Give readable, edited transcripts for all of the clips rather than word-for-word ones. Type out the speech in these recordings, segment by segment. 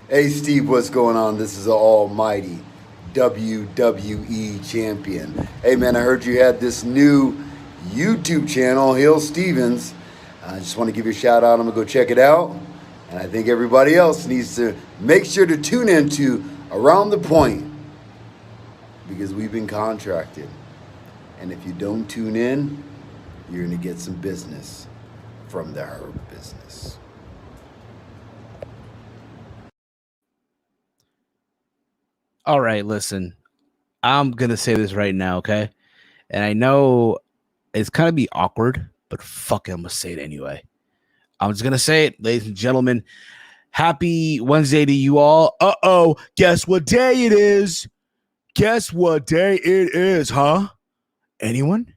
Hey Steve, what's going on? This is the almighty WWE champion. Hey man, I heard you had this new YouTube channel, Hill Stevens. I just want to give you a shout out. I'm going to go check it out. And I think everybody else needs to make sure to tune into Around the Point because we've been contracted. And if you don't tune in, you're going to get some business from the Herb business. All right, listen. I'm going to say this right now, okay? And I know it's kind of be awkward, but fuck it, I'm going to say it anyway. I'm just going to say it, ladies and gentlemen. Happy Wednesday to you all. Uh-oh, guess what day it is? Guess what day it is, huh? Anyone?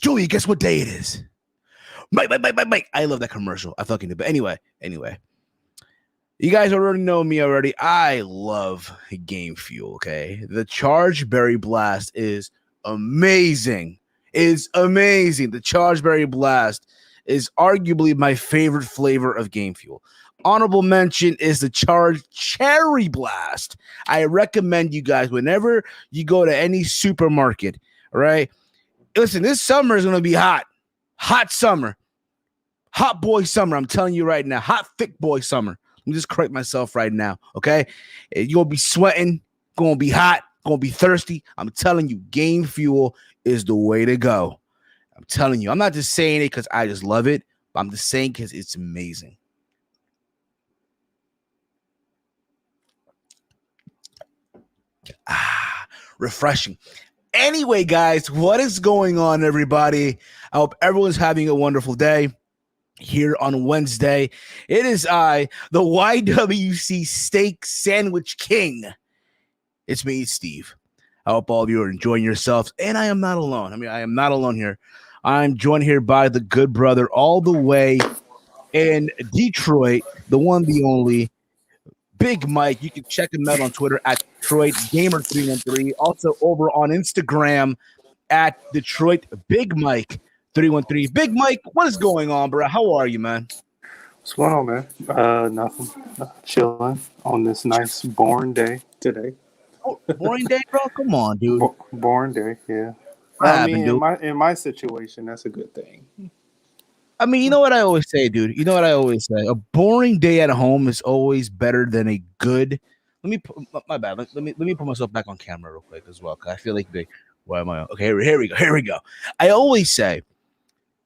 Julie, guess what day it is? Mike. I love that commercial. I fucking do. But anyway. You guys already know me already. I love Game Fuel, okay? The Charge Berry Blast is amazing. The Charge Berry Blast is arguably my favorite flavor of Game Fuel. Honorable mention is the Charge Cherry Blast. I recommend you guys, whenever you go to any supermarket, all right? Listen, this summer is going to be hot. Hot summer. Hot boy summer. I'm telling you right now. Hot, thick boy summer. Let me just correct myself right now, okay? You're going to be sweating, going to be hot, going to be thirsty. I'm telling you, Game Fuel is the way to go. I'm telling you. I'm not just saying it because I just love it, but I'm just saying because it's amazing. Refreshing. Anyway, guys, what is going on, everybody? I hope everyone's having a wonderful day. Here on Wednesday, it is I, the YWC Steak Sandwich King. It's me, Steve. I hope all of you are enjoying yourselves, and I am not alone. I am not alone here. I'm joined here by the good brother all the way in Detroit, the one, the only, Big Mike. You can check him out on Twitter at Detroit Gamer 313. Also over on Instagram at Detroit Big Mike 313. Big Mike, what is going on, bro? How are you, man? What's going on, man? Nothing. Chilling on this nice boring day today. Oh, boring day, bro? Come on, dude. Boring day, yeah. I mean, in my situation, that's a good thing. I mean, you know what I always say, dude? You know what I always say? A boring day at home is always better than a good. Let me put my bad. Let me put myself back on camera real quick as well, because I feel like big. Why am I? Okay, here we go. I always say,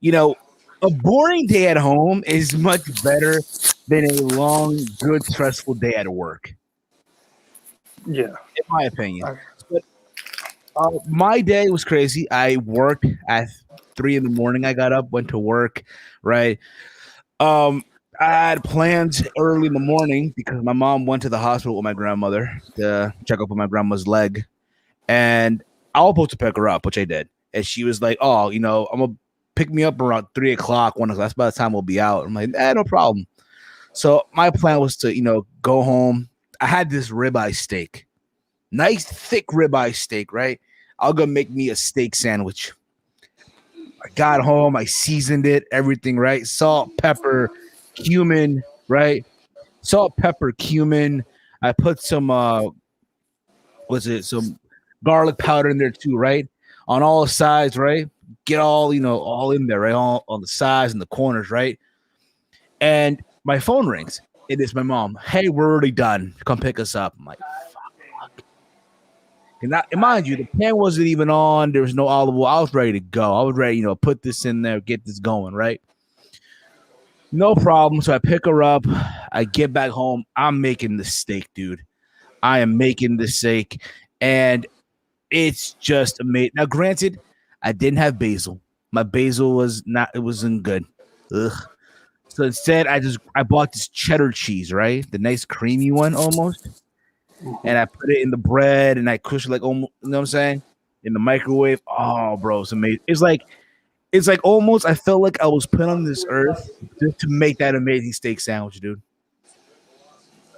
you know, a boring day at home is much better than a long, good, stressful day at work. Yeah, in my opinion. But my day was crazy. I worked at 3 a.m. I got up, went to work. Right. I had plans early in the morning because my mom went to the hospital with my grandmother to check up on my grandma's leg, and I was supposed to pick her up, which I did. And she was like, "Oh, I'm gonna pick me up around 3 o'clock. 1 o'clock. That's by the time we'll be out." I'm like, no problem. So my plan was to, go home. I had this ribeye steak, nice thick ribeye steak, right? I'll go make me a steak sandwich. I got home, I seasoned it, everything, right? Salt, pepper, cumin, right? Salt, pepper, cumin. I put some some garlic powder in there too, right? On all sides, right? Get all, all in there, right? All on the sides and the corners, right? And my phone rings. It is my mom. Hey, we're already done. Come pick us up. I'm like, fuck. And mind you, the pan wasn't even on. There was no olive oil. I was ready to go. I was ready, put this in there, get this going, right? No problem. So I pick her up. I get back home. I'm making the steak, dude. I am making the steak. And it's just amazing. Now, granted, I didn't have basil. My basil wasn't good. Ugh. So instead, I bought this cheddar cheese, right? The nice creamy one almost. And I put it in the bread and I cook it like almost, you know what I'm saying? In the microwave. Oh, bro, it's amazing. It's like almost I felt like I was put on this earth just to make that amazing steak sandwich, dude.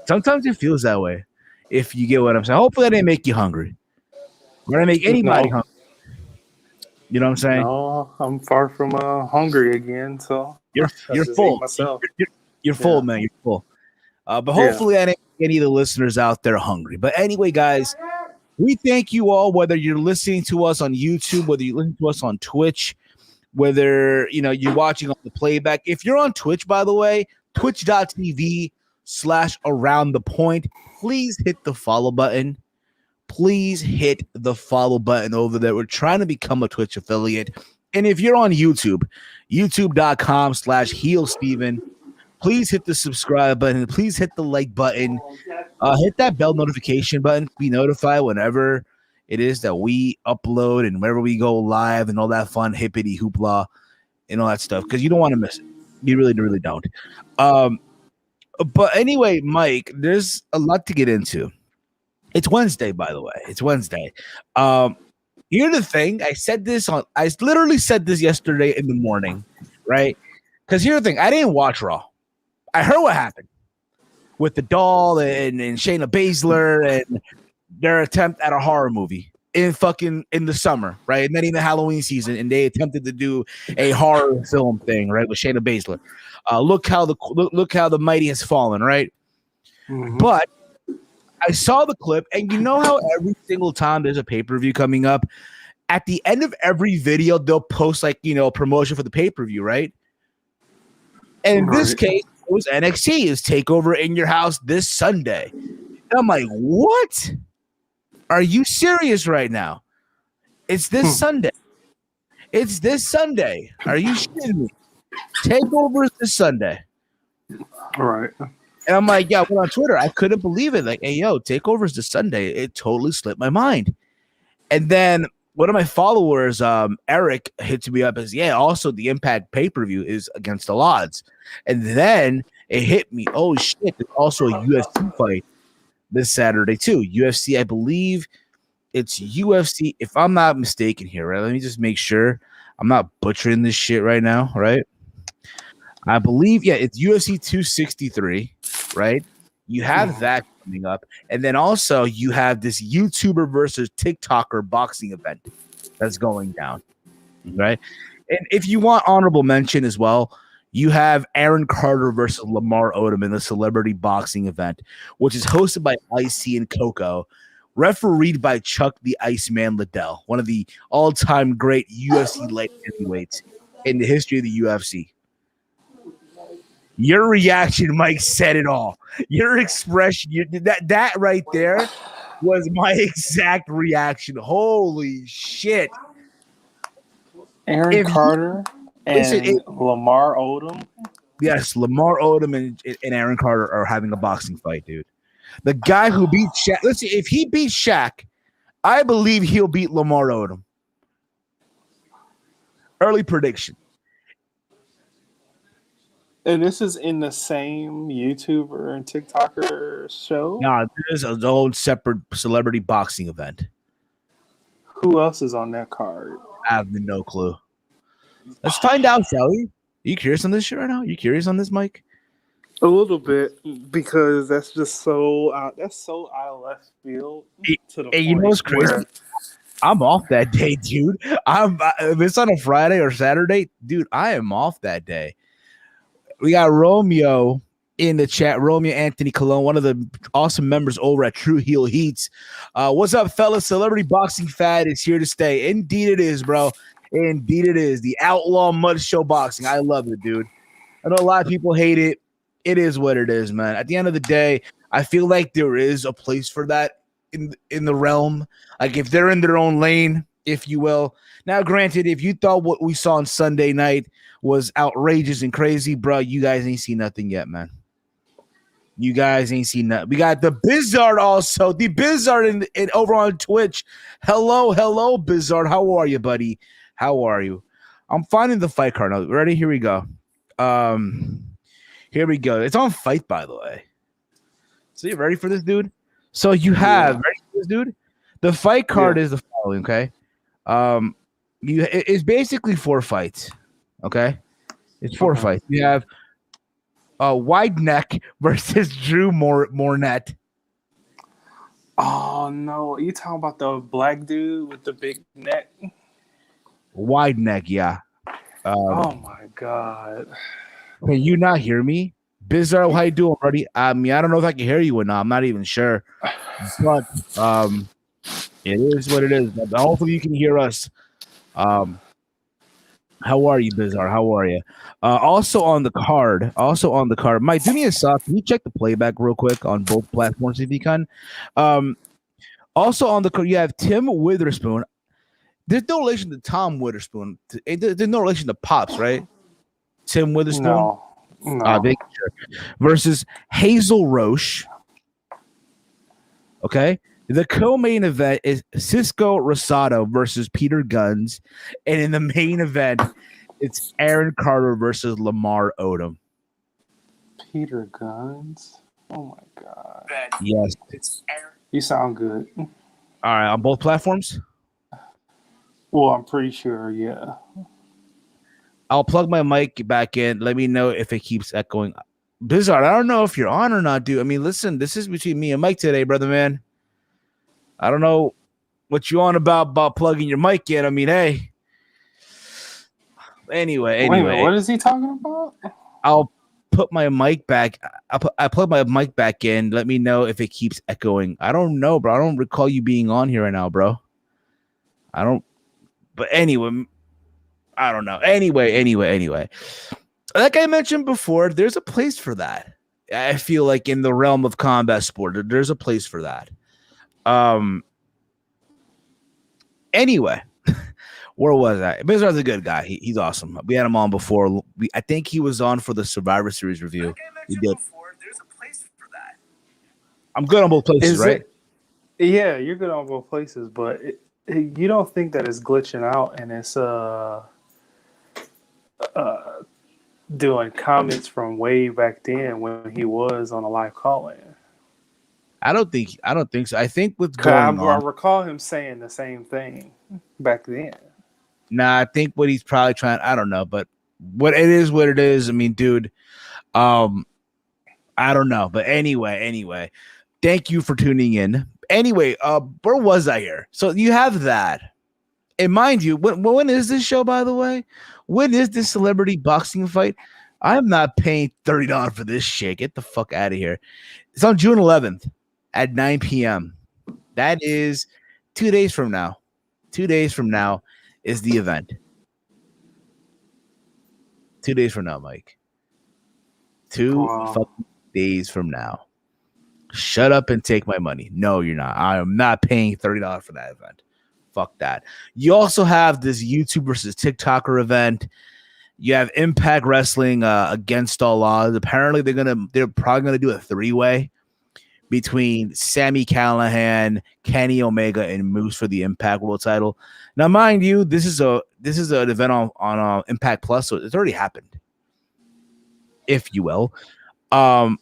Sometimes it feels that way, if you get what I'm saying. Hopefully, I didn't make you hungry. Or I make anybody hungry. You know what I'm saying? No, I'm far from hungry again. So you're full. You're full, man. You're full. But hopefully I didn't make any of the listeners out there hungry. But anyway, guys, we thank you all, whether you're listening to us on YouTube, whether you listen to us on Twitch, whether you're watching on the playback. If you're on Twitch, by the way, twitch.tv/aroundthepoint, please hit the follow button. Please hit the follow button over there. We're trying to become a Twitch affiliate. And if you're on YouTube, youtube.com/HeelSteven, please hit the subscribe button. Please hit the like button. Hit that bell notification button. Be notified whenever it is that we upload and whenever we go live and all that fun hippity hoopla and all that stuff, because you don't want to miss it. You really, really don't. But anyway, Mike, there's a lot to get into. It's Wednesday, by the way. It's Wednesday. Here's the thing. I literally said this yesterday in the morning, right? Because here's the thing. I didn't watch Raw. I heard what happened with the doll and Shayna Baszler and their attempt at a horror movie in the summer, right? And then in the Halloween season, and they attempted to do a horror film thing, right, with Shayna Baszler. Look how the mighty has fallen, right? Mm-hmm. But I saw the clip, and you know how every single time there's a pay-per-view coming up, at the end of every video, they'll post promotion for the pay-per-view, right? And in this case, it was NXT is Takeover in your house this Sunday. And I'm like, what? Are you serious right now? It's this Sunday. It's this Sunday. Are you shitting me? Takeover is this Sunday. All right. And I'm like, yeah, I went on Twitter. I couldn't believe it. Like, hey, yo, Takeover is this Sunday. It totally slipped my mind. And then one of my followers, Eric, hits me up as, yeah, also the Impact pay-per-view is against all odds. And then it hit me, oh, shit, there's also a UFC fight this Saturday, too. UFC, I believe it's UFC, if I'm not mistaken here, right? Let me just make sure I'm not butchering this shit right now, right? I believe, yeah, it's UFC 263, right? You have that coming up. And then also you have this YouTuber versus TikToker boxing event that's going down, right? And if you want honorable mention as well, you have Aaron Carter versus Lamar Odom in the celebrity boxing event, which is hosted by IC and Coco, refereed by Chuck the Iceman Liddell, one of the all-time great UFC light heavyweights in the history of the UFC. Your reaction, Mike, said it all. Your expression, that right there was my exact reaction. Holy shit. Aaron Carter and Lamar Odom? Yes, Lamar Odom and Aaron Carter are having a boxing fight, dude. The guy who beat Shaq, let's see, if he beats Shaq, I believe he'll beat Lamar Odom. Early prediction. And this is in the same YouTuber and TikToker show? No, this is his own separate celebrity boxing event. Who else is on that card? I have no clue. Let's find out, shall we? Are you curious on this shit right now? Are you curious on this, Mike? A little bit, because that's just so out of left field. Hey, you know what's crazy? I'm off that day, dude. If it's on a Friday or Saturday, dude, I am off that day. We got Romeo in the chat. Romeo Anthony Colon, one of the awesome members over at True Heel Heats. What's up, fellas? Celebrity boxing fad is here to stay. Indeed it is, bro. Indeed it is. The Outlaw Mud Show boxing. I love it, dude. I know a lot of people hate it. It is what it is, man. At the end of the day, I feel like there is a place for that in the realm. Like if they're in their own lane, if you will. Now, granted, if you thought what we saw on Sunday night was outrageous and crazy, bro, you guys ain't seen nothing yet, man. You guys ain't seen nothing. We got the Bizzard also. The Bizzard in over on Twitch. Hello, Bizzard. How are you, buddy? How are you? I'm finding the fight card now. Ready? Here we go. Here we go. It's on Fight, by the way. So you ready for this, dude? So you have ready for this, dude? The fight card is the following, okay? It's basically 4 fights. Okay, it's 4 fights. You have Wide Neck versus Drew Mornett. Oh no, you talking about the black dude with the big neck? Wide Neck, yeah. Oh my god! Can you not hear me? Bizarre, how you doing, buddy? I mean, I don't know if I can hear you or not. I'm not even sure, but it is what it is. But hopefully, you can hear us. How are you, Bizarre? How are you? Also on the card, Mike, do me a sock. Can you check the playback real quick on both platforms if you can? Also on the card, you have Tim Witherspoon. There's no relation to Tom Witherspoon. There's no relation to Pops, right? Tim Witherspoon. No. Versus Hazel Roche. Okay. The co-main event is Cisco Rosado versus Peter Guns. And in the main event, it's Aaron Carter versus Lamar Odom. Peter Guns? Oh my God. Yes. You sound good. All right. On both platforms? Well, I'm pretty sure, yeah. I'll plug my mic back in. Let me know if it keeps echoing. Bizarre, I don't know if you're on or not, dude. I mean, listen, this is between me and Mike today, brother, man. I don't know what you on about plugging your mic in. I mean, hey. Anyway. Wait a minute, what is he talking about? I'll put my mic back. I plug my mic back in. Let me know if it keeps echoing. I don't know, bro. I don't recall you being on here right now, bro. I don't. But anyway, I don't know. Anyway. Like I mentioned before, there's a place for that. I feel like in the realm of combat sport, there's a place for that. Anyway, where was I? Bizarre's a good guy. He's awesome. We had him on before. I think he was on for the Survivor Series review. He did. There's a place for that. I'm good on both places, right? Yeah, you're good on both places, but you don't think that it's glitching out and it's doing comments from way back then when he was on a live call-in? I don't think so. I think what's going on. I recall him saying the same thing back then. Nah, I think what he's probably trying. I don't know, but what it is. I mean, dude, I don't know, but anyway, thank you for tuning in. Anyway, where was I here? So you have that, and mind you, when is this show? By the way, when is this celebrity boxing fight? I'm not paying $30 for this shit. Get the fuck out of here. It's on June 11th. At 9 p.m. That is 2 days from now. 2 days from now is the event. 2 days from now, Mike. 2 fucking days from now. Shut up and take my money. No, you're not. I am not paying $30 for that event. Fuck that. You also have this YouTube versus TikToker event. You have Impact Wrestling against all odds. Apparently, they're probably gonna do a 3-way between Sami Callihan, Kenny Omega, and Moose for the Impact World Title. Now, mind you, this is an event on Impact Plus, so it's already happened, if you will. And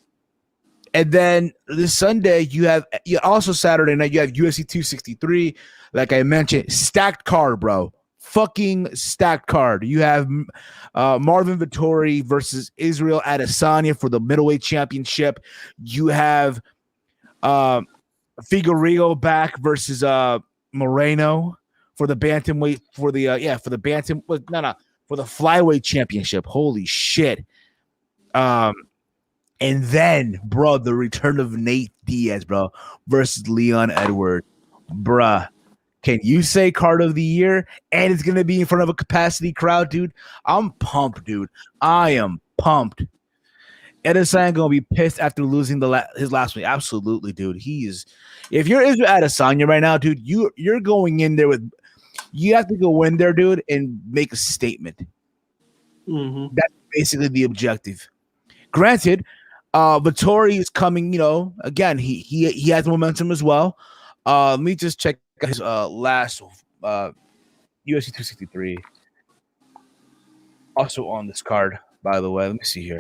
then this Sunday, you also Saturday night, you have UFC 263. Like I mentioned, stacked card, bro. Fucking stacked card. You have Marvin Vettori versus Israel Adesanya for the middleweight championship. You have Figueiredo back versus Moreno for the bantamweight for the flyweight championship. Holy shit. And then, bro, the return of Nate Diaz, bro, versus Leon Edwards. Bruh. Can you say card of the year? And it's gonna be in front of a capacity crowd, dude. I'm pumped, dude. I am pumped. Adesanya gonna be pissed after losing his last week. Absolutely, dude. If you're Israel Adesanya right now, dude, you're going in there with. You have to go in there, dude, and make a statement. Mm-hmm. That's basically the objective. Granted, Vettori is coming. You know, again, he has momentum as well. Let me just check his last UFC 263. Also on this card, by the way. Let me see here.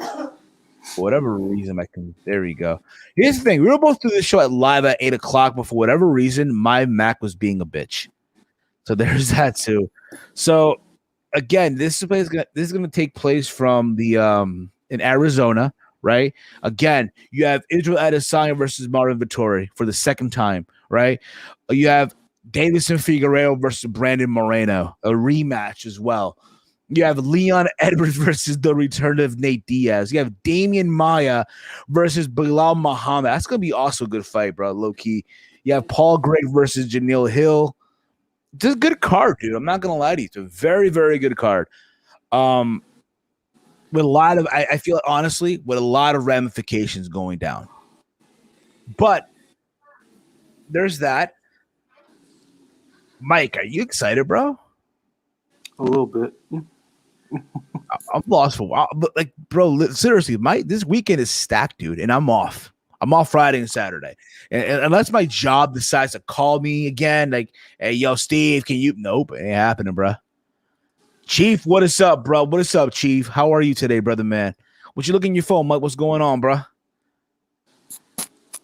For whatever reason, there we go. Here's the thing. We were both doing this show live at 8 o'clock, but for whatever reason, my Mac was being a bitch. So there's that too. So again, this is gonna take place from the in Arizona, right? Again, you have Israel Adesanya versus Marvin Vettori for the second time, right? You have Davison Figueiredo versus Brandon Moreno, a rematch as well. You have Leon Edwards versus the return of Nate Diaz. You have Damian Maya versus Bilal Muhammad. That's going to be also a good fight, bro, low-key. You have Paul Gregg versus Janelle Hill. It's a good card, dude. I'm not going to lie to you. It's a very, very good card. With a lot of, I feel honestly, with a lot of ramifications going down. But there's that. Mike, are you excited, bro? A little bit. I'm lost for a while, but like, bro, seriously, this weekend is stacked, dude, and I'm off. I'm off Friday and Saturday, and unless my job decides to call me again, like, hey, yo, Steve, can you? Nope, ain't happening, bro. Chief, what is up, bro? What is up, Chief? How are you today, brother, man? What you looking at your phone, Mike? What's going on, bro?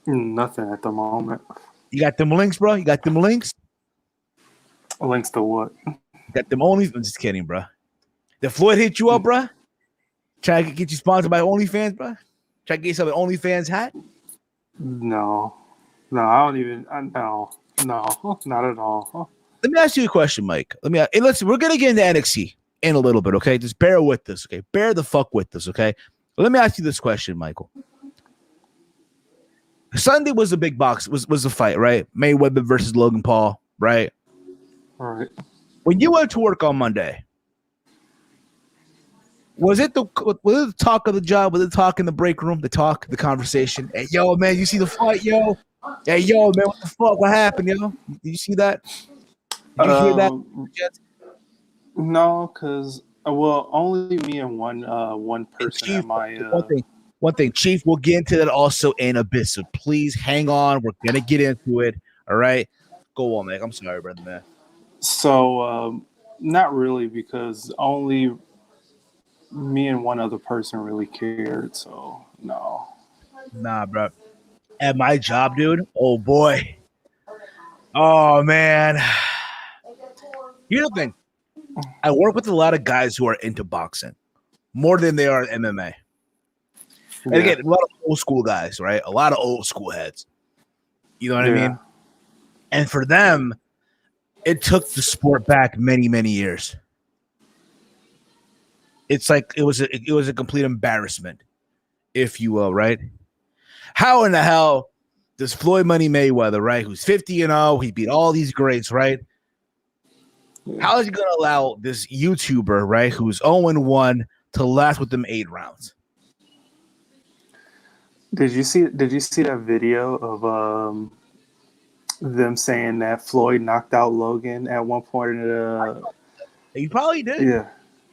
Nothing at the moment. You got them links, bro? You got them links? Links to what? Got them only? I'm just kidding, bro. Did Floyd hit you up, bro? Try to get you sponsored by OnlyFans, bro? Try to get yourself an OnlyFans hat? No, I don't even. No, not at all. Let me ask you a question, Mike. We're gonna get into NXT in a little bit, okay? Just bear with us, okay? Bear the fuck with us, okay? Let me ask you this question, Michael. Sunday was a big box, was a fight, right? Mayweather versus Logan Paul, right? All right. When you went to work on Monday, was it the talk of the job? Was it talk in the break room? The conversation? Hey, yo, man, you see the fight, yo? Hey, yo, man, what the fuck? What happened, yo? Did you see that? Did you hear that? No, because only me and one person Chief, at my. One thing, Chief. We'll get into that also in a bit. So please hang on. We're gonna get into it. All right, go on, Mike. I'm sorry, brother, man. So, not really, because only me and one other person really cared. So no. Nah, bro. At my job, dude. Oh boy. Oh man. Here's the thing. I work with a lot of guys who are into boxing more than they are MMA. And again, a lot of old school guys, right? A lot of old school heads. You know what I mean? And for them, it took the sport back many, many years. It's like it was a complete embarrassment, if you will, right? How in the hell does Floyd Money Mayweather, right, who's 50-0, he beat all these greats, right? How is he going to allow this YouTuber, right, who's 0-1 to last with them 8 rounds? Did you see that video of them saying that Floyd knocked out Logan at one point in the? He probably did.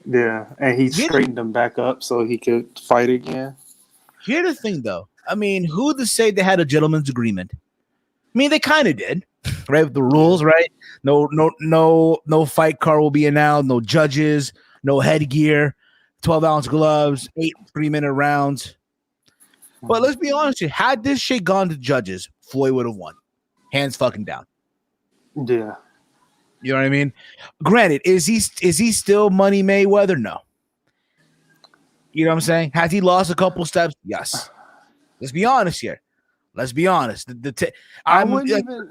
Yeah, and he straightened him back up so he could fight again. Here's the thing, though. I mean, who to say they had a gentleman's agreement? I mean, they kind of did, right? With the rules, right? No fight card will be announced. No judges. No headgear. 12-ounce gloves. 8 3-minute rounds. But let's be honest here. Had this shit gone to judges, Floyd would have won. Hands fucking down. Yeah. You know what I mean? Granted, is he still Money Mayweather? No. You know what I'm saying? Has he lost a couple steps? Yes. Let's be honest here. Let's be honest. I wouldn't even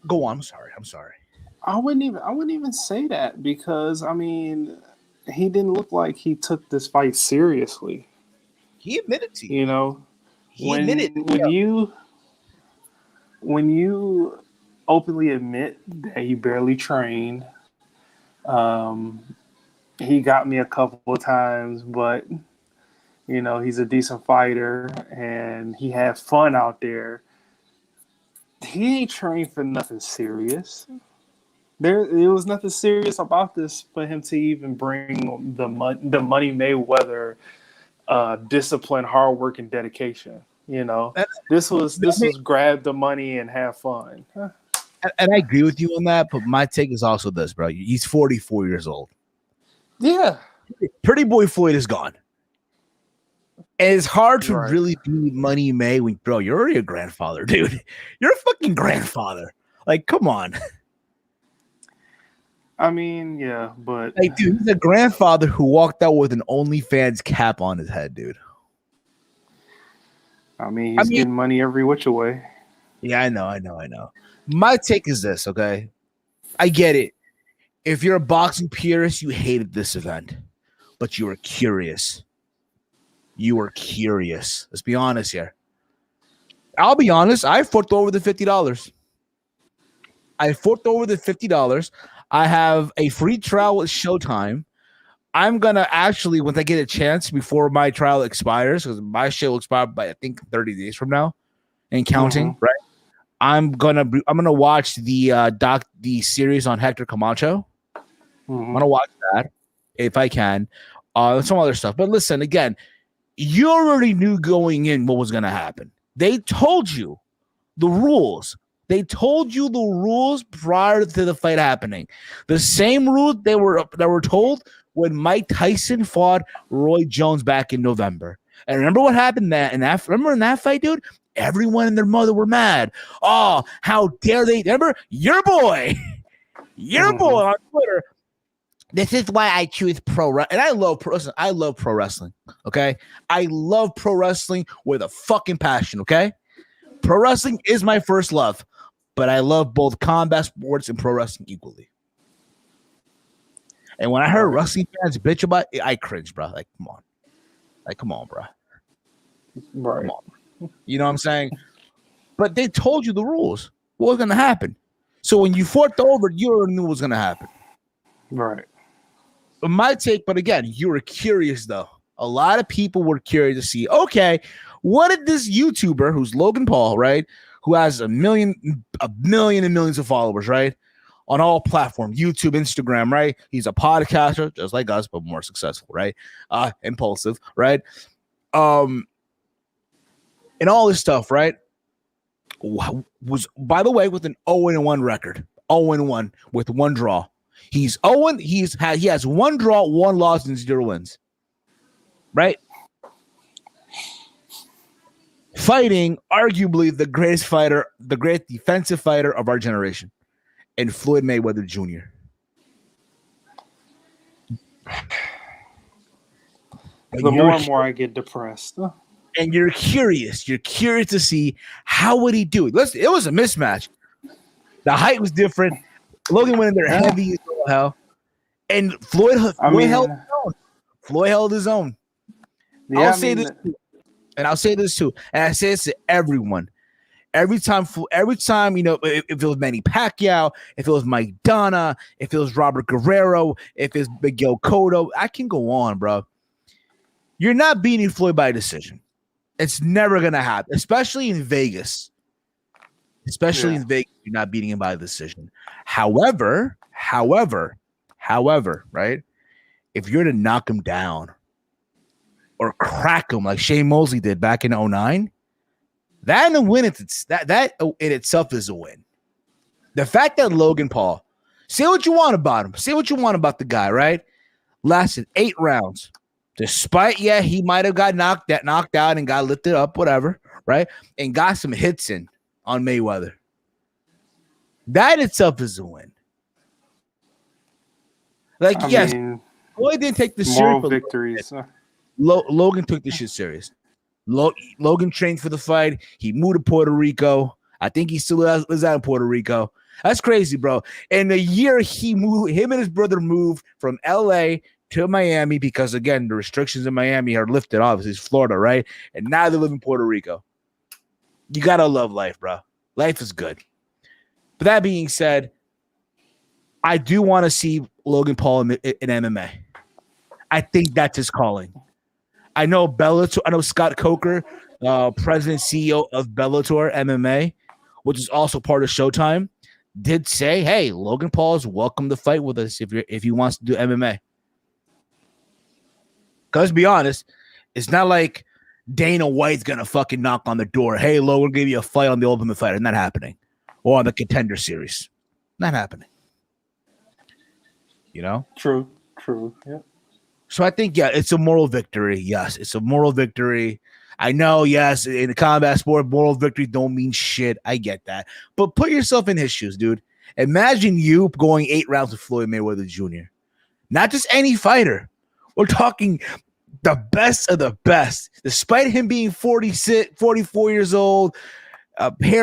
go on. I'm sorry. I wouldn't even say that, because I mean, he didn't look like he took this fight seriously. He admitted to you. You know, when you openly admit that you barely train, he got me a couple of times, but you know, he's a decent fighter and he had fun out there. He ain't trained for nothing serious. There was nothing serious about this for him to even bring the Money Mayweather discipline, hard work, and dedication. You know, this was grab the money and have fun. And I agree with you on that, but my take is also this, bro. He's 44 years old. Yeah. Pretty boy Floyd is gone. And it's hard to really be Money May when, bro, you're already a grandfather, dude. You're a fucking grandfather. Like, come on. I mean, yeah, but like, dude, he's a grandfather who walked out with an OnlyFans cap on his head, dude. I mean, he's getting money every which way. Yeah, I know. My take is this, okay? I get it. If you're a boxing purist, you hated this event, but you were curious. You were curious. Let's be honest here. I'll be honest. I forked over the $50. I forked over the $50. I have a free trial with Showtime. I'm gonna actually, once I get a chance before my trial expires, because my shit will expire by I think 30 days from now, and counting. Right? I'm gonna watch the series on Hector Camacho. I'm gonna watch that if I can. Some other stuff. But listen, again, you already knew going in what was gonna happen. They told you the rules. They told you the rules prior to the fight happening. The same rules that were told when Mike Tyson fought Roy Jones back in November. And remember what happened in that fight, dude? Everyone and their mother were mad. Oh, how dare they? Remember your boy on Twitter. This is why I choose pro wrestling. And I love pro wrestling. I love pro wrestling. Okay. I love pro wrestling with a fucking passion. Okay. Pro wrestling is my first love, but I love both combat sports and pro wrestling equally. And when I heard wrestling fans bitch about it, I cringe, bro. Like, come on, bro. Right. Come on. You know what I'm saying? But they told you the rules. What was going to happen? So when you forked over, you already knew what was going to happen. Right. But my take, but again, you were curious, though. A lot of people were curious to see, okay, what did this YouTuber, who's Logan Paul, right, who has a million and millions of followers, right, on all platforms, YouTube, Instagram, right? He's a podcaster, just like us, but more successful, right? Impulsive, right? And all this stuff, right? Was, by the way, with an 0-1 record, 0-1 with one draw. He's 0. He has one draw, one loss, and 0 wins. Right? Fighting arguably the greatest fighter, the great defensive fighter of our generation, and Floyd Mayweather Jr. The more and more I get depressed. And you're curious. You're curious to see how would he do it. Listen, it was a mismatch. The height was different. Logan went in there heavy as hell. And Floyd held his own. Floyd held his own. Yeah, I'll say this too, and I say this to everyone. Every time, you know, if it was Manny Pacquiao, if it was Mike Donna, if it was Robert Guerrero, if it's Miguel Cotto, I can go on, bro. You're not beating Floyd by decision. It's never gonna happen, especially in Vegas. In Vegas, you're not beating him by decision. However, right? If you're to knock him down or crack him like Shane Mosley did back in 2009, that in a win, that in itself is a win. The fact that Logan Paul, say what you want about him, say what you want about the guy, right? Lasted 8 rounds. Despite, he might have got knocked out and got lifted up, whatever, right? And got some hits in on Mayweather. That itself is a win. Like, Floyd didn't take the serious victories. Logan took this shit serious. Logan trained for the fight. He moved to Puerto Rico. I think he still lives out in Puerto Rico. That's crazy, bro. In a year, him and his brother moved from LA to Miami because, again, the restrictions in Miami are lifted. Obviously, it's Florida, right? And now they live in Puerto Rico. You got to love life, bro. Life is good. But that being said, I do want to see Logan Paul in MMA. I think that's his calling. I know Bellator. I know Scott Coker, president CEO of Bellator MMA, which is also part of Showtime, did say, "Hey, Logan Paul is welcome to fight with us if he wants to do MMA." Because, be honest, it's not like Dana White's gonna fucking knock on the door. Hey, Logan, we'll give you a fight on the Ultimate Fighter. Not happening. Or on the Contender Series. Not happening. You know? True. Yeah. So I think, it's a moral victory. Yes, it's a moral victory. I know, yes, in the combat sport, moral victory don't mean shit. I get that. But put yourself in his shoes, dude. Imagine you going 8 rounds with Floyd Mayweather Jr. Not just any fighter. We're talking the best of the best. Despite him being 44 years old, what do you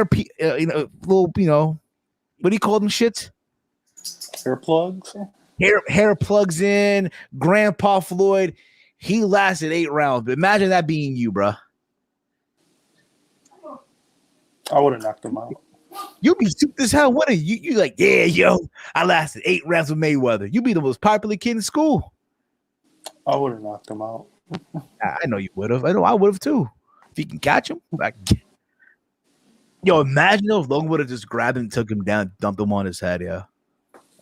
call them shits? Hair plugs. Hair plugs in. Grandpa Floyd. He lasted 8 rounds. But imagine that being you, bro. I would have knocked him out. You be stupid as hell. What are you? You like, yeah, yo, I lasted 8 rounds with Mayweather. You be the most popular kid in school. I would have knocked him out. I know you would have. I know I would have too. If you can catch him. Yo, imagine if Logan would have just grabbed him, took him down, dumped him on his head, yeah.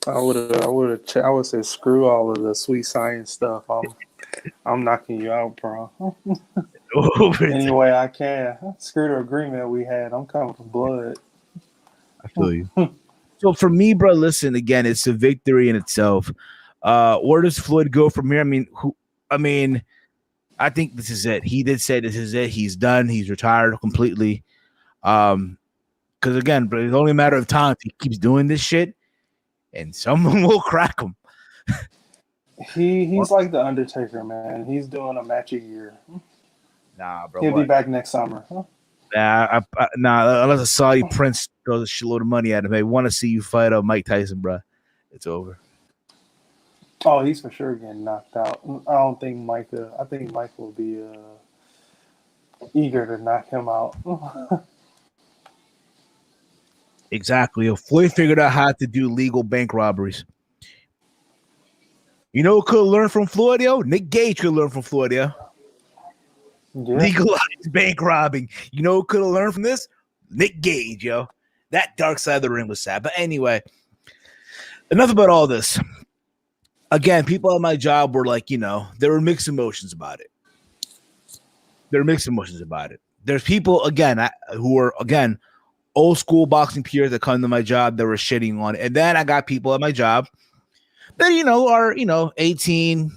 I would say screw all of the sweet science stuff. I'm knocking you out, bro. Any way I can. Screw the agreement we had. I'm coming for blood. I feel you. So for me, bro, listen, again, it's a victory in itself. Where does Floyd go from here? I think this is it. He did say this is it. He's done. He's retired completely. Because again, but it's only a matter of time if he keeps doing this shit, and someone will crack him. He's like the Undertaker, man. He's doing a match a year. Nah, bro. He'll be back next summer. Nah, unless a Saudi prince throws a shitload of money at him. They want to see you fight Mike Tyson, bro. It's over. Oh, he's for sure getting knocked out. I don't think Mike. I think Mike will be eager to knock him out. Exactly. Floyd figured out how to do legal bank robberies. You know who could learn from Floyd, yo? Nick Gage could learn from Floyd, yo. Yeah. Legalized bank robbing. You know who could have learned from this? Nick Gage, yo. That dark side of the ring was sad. But anyway, enough about all this. Again, people at my job were like, there were mixed emotions about it. There's people, again, who are, again, old school boxing peers that come to my job that were shitting on it. And then I got people at my job that, are, 18,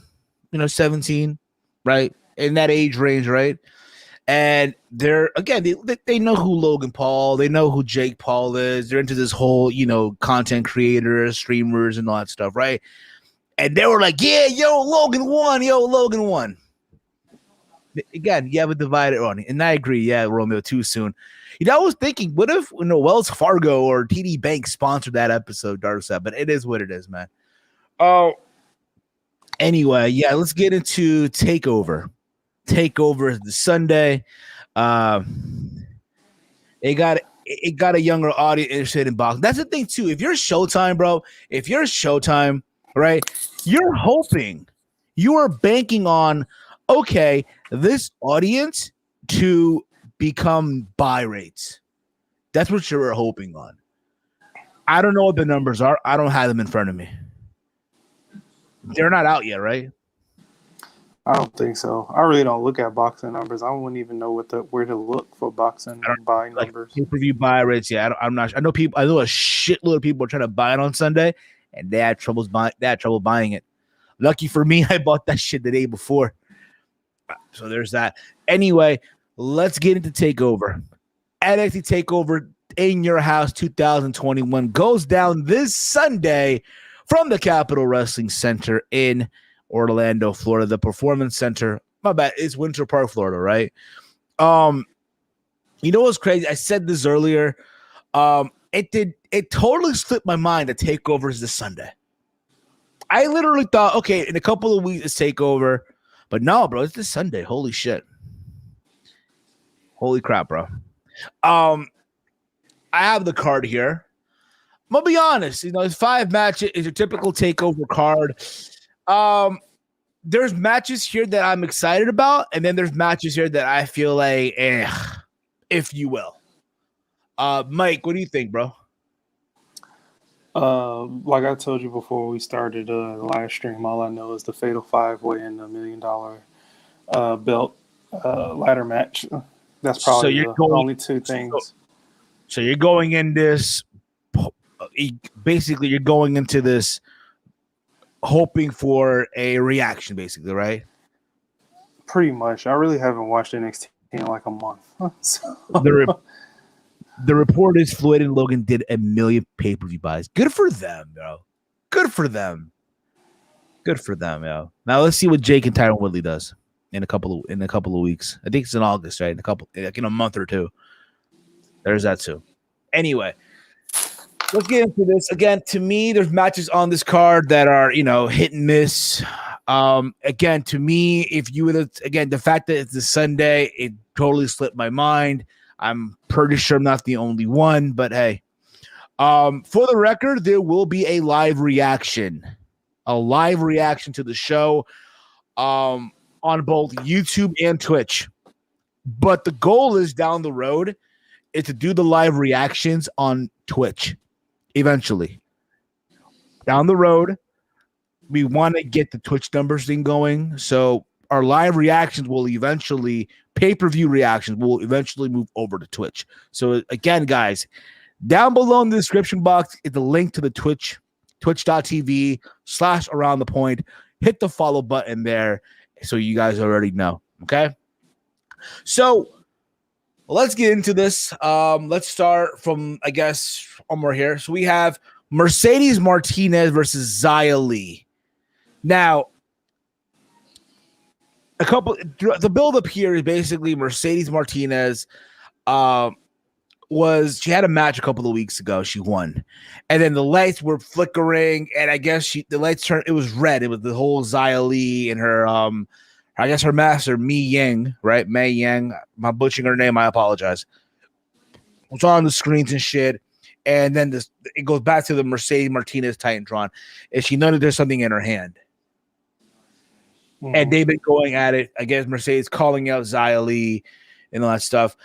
17, right? In that age range, right? And they're, again, they know who Logan Paul, they know who Jake Paul is. They're into this whole, content creators, streamers, and all that stuff, right? And they were like, yeah, Logan won. Again, you have a divided RONI. And I agree, yeah, Romeo, too soon. I was thinking, what if Wells Fargo or TD Bank sponsored that episode, Dark Side? But it is what it is, man. Oh, anyway, yeah, let's get into Takeover. Takeover is the Sunday. It got a younger audience interested in boxing. That's the thing too. If you're Showtime, bro, right, you're hoping, you are banking on, okay, this audience to become buy rates. That's what you're hoping on. I don't know what the numbers are. I don't have them in front of me. They're not out yet, right? I don't think so. I really don't look at boxing numbers. I wouldn't even know where to look for boxing buy numbers. Pay-per-view buy rates. Yeah, I'm not. I know people. I know a shitload of people are trying to buy it on Sunday, and they had trouble buying it. Lucky for me, I bought that shit the day before. So there's that. Anyway, let's get into Takeover. NXT Takeover in Your House 2021 goes down this Sunday from the Capitol Wrestling Center in Orlando, Florida. The Performance Center. My bad. It's Winter Park, Florida, right? You know what's crazy? I said this earlier. It totally slipped my mind that Takeover is this Sunday. I literally thought, okay, in a couple of weeks it's Takeover, but no, bro, it's this Sunday. Holy shit. Holy crap, bro. I have the card here. I'm gonna be honest, it's 5 matches. It's your typical Takeover card. There's matches here that I'm excited about, and then there's matches here that I feel like, if you will. Mike, what do you think, bro? Like I told you before we started the live stream, all I know is the Fatal 5-Way and the $1 million belt ladder match. That's probably the only 2 things. So you're going in this, basically you're going into this hoping for a reaction, basically, right? Pretty much. I really haven't watched NXT in like a month. So. The report is Floyd and Logan did 1 million pay-per-view buys. Good for them, bro. Good for them, yo. Now let's see what Jake and Tyron Woodley does in a couple of weeks. I think it's in August, right? In a month or 2. There's that too. Anyway, let's get into this again. To me, there's matches on this card that are, hit and miss. Again, to me, if you would, again, the fact that it's a Sunday, it totally slipped my mind. I'm pretty sure I'm not the only one, but hey, for the record, there will be a live reaction to the show, on both YouTube and Twitch. But the goal is down the road is to do the live reactions on Twitch eventually. Down the road, we want to get the Twitch numbers thing going. So our live reactions will eventually, pay-per-view reactions will eventually move over to Twitch. So again, guys, down below in the description box is the link to the Twitch, twitch.tv/around the point. Hit the follow button there so you guys already know. Okay. So let's get into this. Let's start from, I guess, one more here. So we have Mercedes Martinez versus Xia Li. Now, the build-up here is basically Mercedes Martinez she had a match a couple of weeks ago. She won. And then the lights were flickering, and I guess the lights turned, it was red. It was the whole Xia Li and her I guess her master, Mei Yang, right? Mei Yang. I'm butchering her name. I apologize. It's on the screens and shit. And then it goes back to the Mercedes Martinez Titantron. And she noticed there's something in her hand. And they've been going at it. I guess Mercedes calling out Xia Li and all that stuff.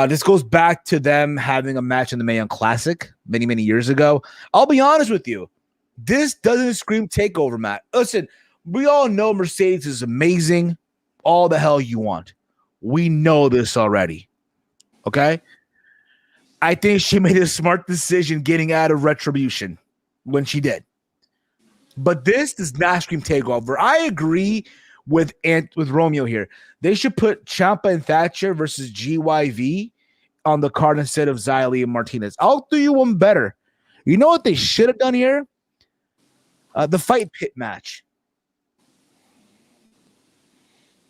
This goes back to them having a match in the Mae Young Classic many, many years ago. I'll be honest with you. This doesn't scream takeover, Matt. Listen, we all know Mercedes is amazing. All the hell you want. We know this already. Okay? I think she made a smart decision getting out of Retribution when she did. But this does not scream takeover. I agree with Romeo here. They should put Ciampa and Thatcher versus GYV on the card instead of Xia Li and Martinez. I'll do you one better. You know what they should have done here? The fight pit match.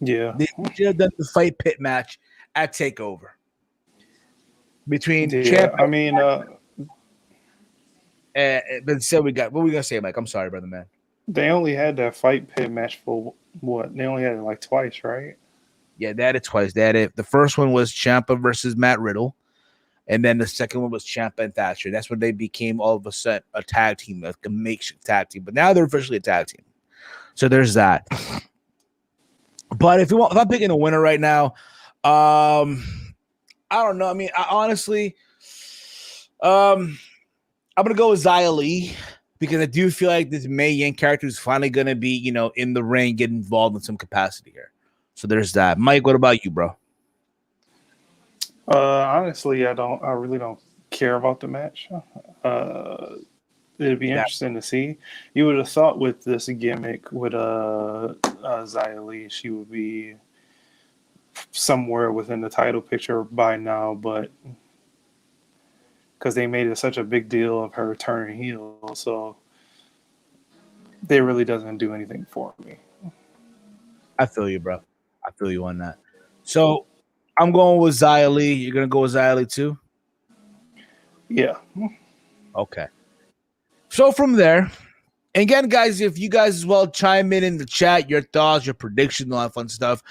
Yeah. They should have done the fight pit match at TakeOver. Between Ciampa. I mean, but instead we got, what were we going to say, Mike? I'm sorry, brother, man. They only had that fight pit match for what? They only had it like twice, right? Yeah, they had it twice. They had it. The first one was Ciampa versus Matt Riddle. And then the second one was Ciampa and Thatcher. That's when they became all of a sudden a tag team, like a makeshift tag team. But now they're officially a tag team. So there's that. But if I'm picking a winner right now, I don't know. I mean, honestly, I'm gonna go with Xia Li because I do feel like this Mei Yang character is finally gonna be, in the ring, get involved in some capacity here. So there's that. Mike, what about you, bro? Honestly, I really don't care about the match. It'd be interesting to see. You would have thought with this gimmick with Xia Li, she would be somewhere within the title picture by now, but because they made it such a big deal of her turning heel, so it really doesn't do anything for me. I feel you, bro. I feel you on that. So I'm going with Xia Li. You're gonna go with Xia Li too? Yeah. Okay. So from there, and again, guys, if you guys as well chime in the chat, your thoughts, your predictions, all that fun stuff.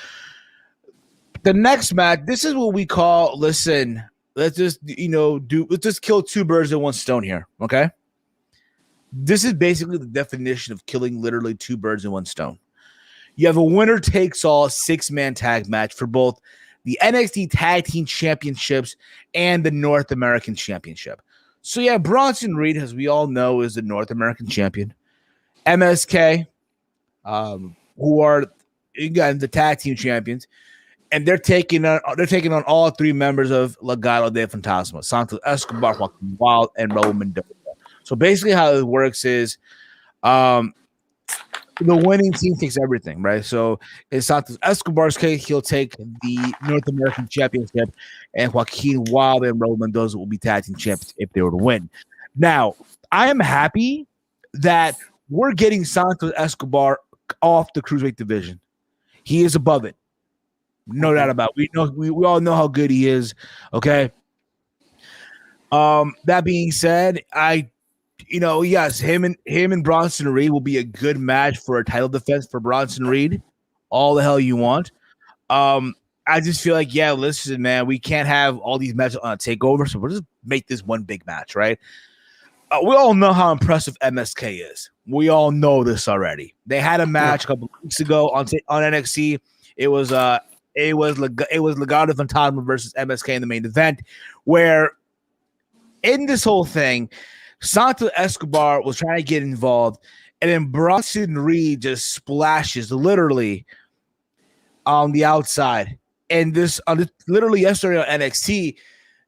The next match, this is what we call, listen, let's just, let's just kill two birds with one stone here, okay? This is basically the definition of killing literally two birds with one stone. You have a winner-takes-all 6-man tag match for both the NXT Tag Team Championships and the North American Championship. So, yeah, Bronson Reed, as we all know, is the North American champion. MSK, who are, again, the tag team champions, and they're taking on all three members of Legado de Fantasma, Santos Escobar, Joaquin Wild, and Raul Mendoza. So basically how it works is the winning team takes everything, right? So in Santos Escobar's case, he'll take the North American Championship, and Joaquin Wild and Raul Mendoza will be tag team champions if they were to win. Now, I am happy that we're getting Santos Escobar off the cruiserweight division. He is above it. No doubt about it. We all know how good he is. Okay. That being said, I yes, him and Bronson Reed will be a good match for a title defense for Bronson Reed. All the hell you want. I just feel like, listen, man, we can't have all these matches on a takeover, so we'll just make this one big match, right? We all know how impressive MSK is. We all know this already. They had a match a couple of weeks ago on NXT. It was Legado Fantasma versus MSK in the main event, where in this whole thing, Santos Escobar was trying to get involved, and then Bronson Reed just splashes literally on the outside. And literally yesterday on NXT,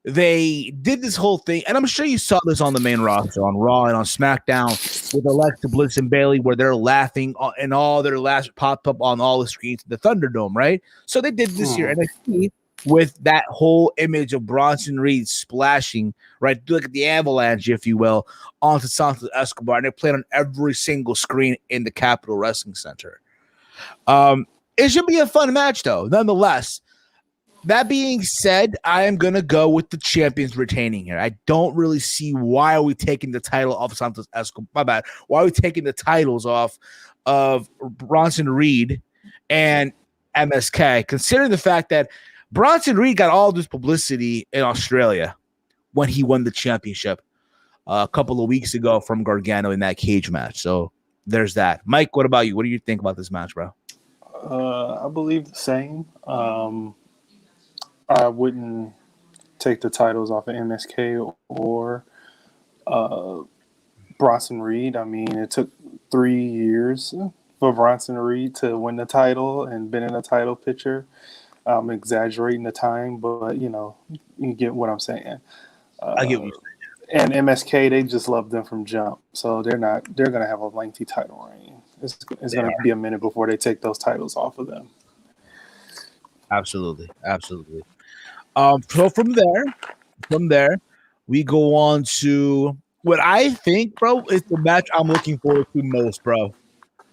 they did this whole thing, and I'm sure you saw this on the main roster, on Raw and on SmackDown, with Alexa Bliss and Bayley, where they're laughing and all their laughs popped up on all the screens of the Thunderdome, right? So they did this here NXT with that whole image of Bronson Reed splashing, right? Look at the avalanche, if you will, onto Santos Escobar, and they played on every single screen in the Capitol Wrestling Center. It should be a fun match, though, nonetheless. That being said, I am going to go with the champions retaining here. I don't really see why are we taking the title off of Santos Escobar. My bad. Why are we taking the titles off of Bronson Reed and MSK, considering the fact that Bronson Reed got all this publicity in Australia when he won the championship a couple of weeks ago from Gargano in that cage match. So there's that. Mike, what about you? What do you think about this match, bro? I believe the same. I wouldn't take the titles off of MSK or Bronson Reed. I mean, it took 3 years for Bronson Reed to win the title and been in a title picture. I'm exaggerating the time, but you get what I'm saying. I get what you're saying. And MSK, they just love them from jump, so they're going to have a lengthy title reign. It's going to be a minute before they take those titles off of them. Absolutely. So from there, we go on to what I think, bro, is the match I'm looking forward to most, bro.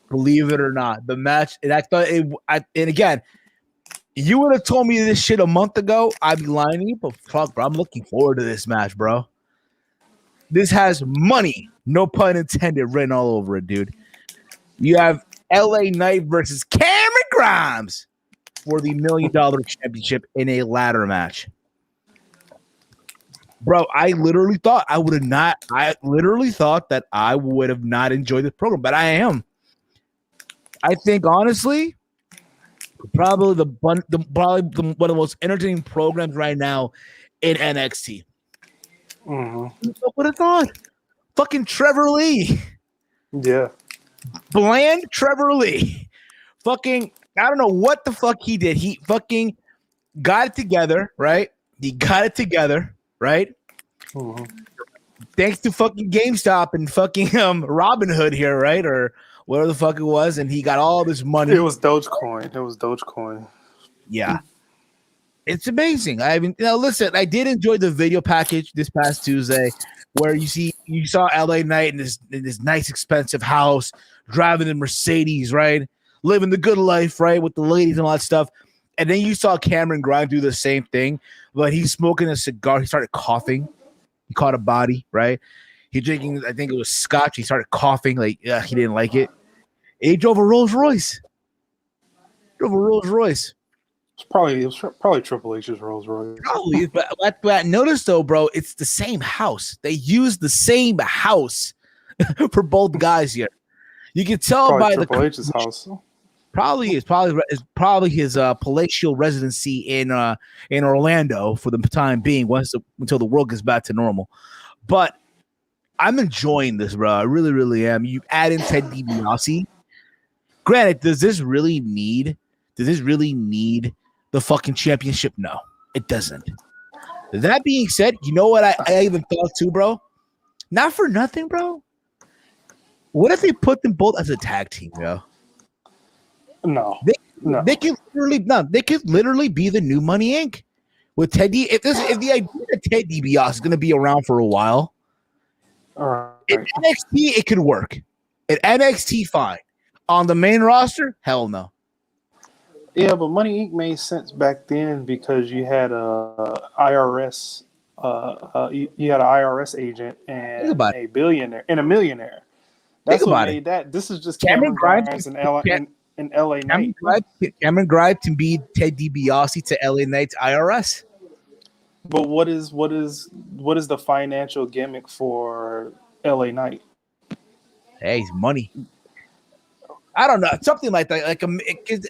Believe it or not, the match. And I thought and again, you would have told me this shit a month ago, I'd be lying to you. But fuck, bro, I'm looking forward to this match, bro. This has money, no pun intended, written all over it, dude. You have LA Knight versus Cameron Grimes for the $1 million championship in a ladder match. Bro, I literally thought I would have not enjoyed this program, but I am. I think honestly, probably one of the most entertaining programs right now in NXT. Mm-hmm. What would have thought? Fucking Trevor Lee. Yeah. Bland Trevor Lee. Fucking, I don't know what the fuck he did. He fucking got it together, right? He got it together, right? Mm-hmm. Thanks to fucking GameStop and fucking Robinhood here, right? Or whatever the fuck it was, and he got all this money. It was Dogecoin. Yeah. It's amazing. I mean, listen, I did enjoy the video package this past Tuesday where you saw LA Knight in this nice expensive house, driving the Mercedes, right? Living the good life, right? With the ladies and all that stuff. And then you saw Cameron Grimes do the same thing, but he's smoking a cigar. He started coughing. He caught a body, right? He drinking, I think it was scotch. He started coughing like he didn't like it. He drove a Rolls Royce. It was probably Triple H's Rolls Royce. Probably, but notice though, bro, it's the same house. They use the same house for both guys here. You can tell Probably by Triple H's house. Probably his palatial residency in Orlando for the time being, until the world gets back to normal. But I'm enjoying this, bro. I really, really am. You add in Ted DiBiase. Granted, does this really need the fucking championship? No, it doesn't. That being said, you know what I even thought too, bro? Not for nothing, bro. What if they put them both as a tag team, bro? No. They could literally be the new Money Inc. With Ted D. If the idea that Ted DiBiase is going to be around for a while, in NXT it could work. At NXT, fine. On the main roster, hell no. Yeah, but Money Inc. made sense back then because you had a IRS you had an IRS agent Think and about a billionaire and a millionaire. Think That's what about it. made that. This is just Cameron Cameron Grimes, Grimes and LA Knight. Cameron Grimes can be Ted DiBiase to LA Knight's IRS. But what is the financial gimmick for LA Knight? Hey, he's money. I don't know, something like that. Like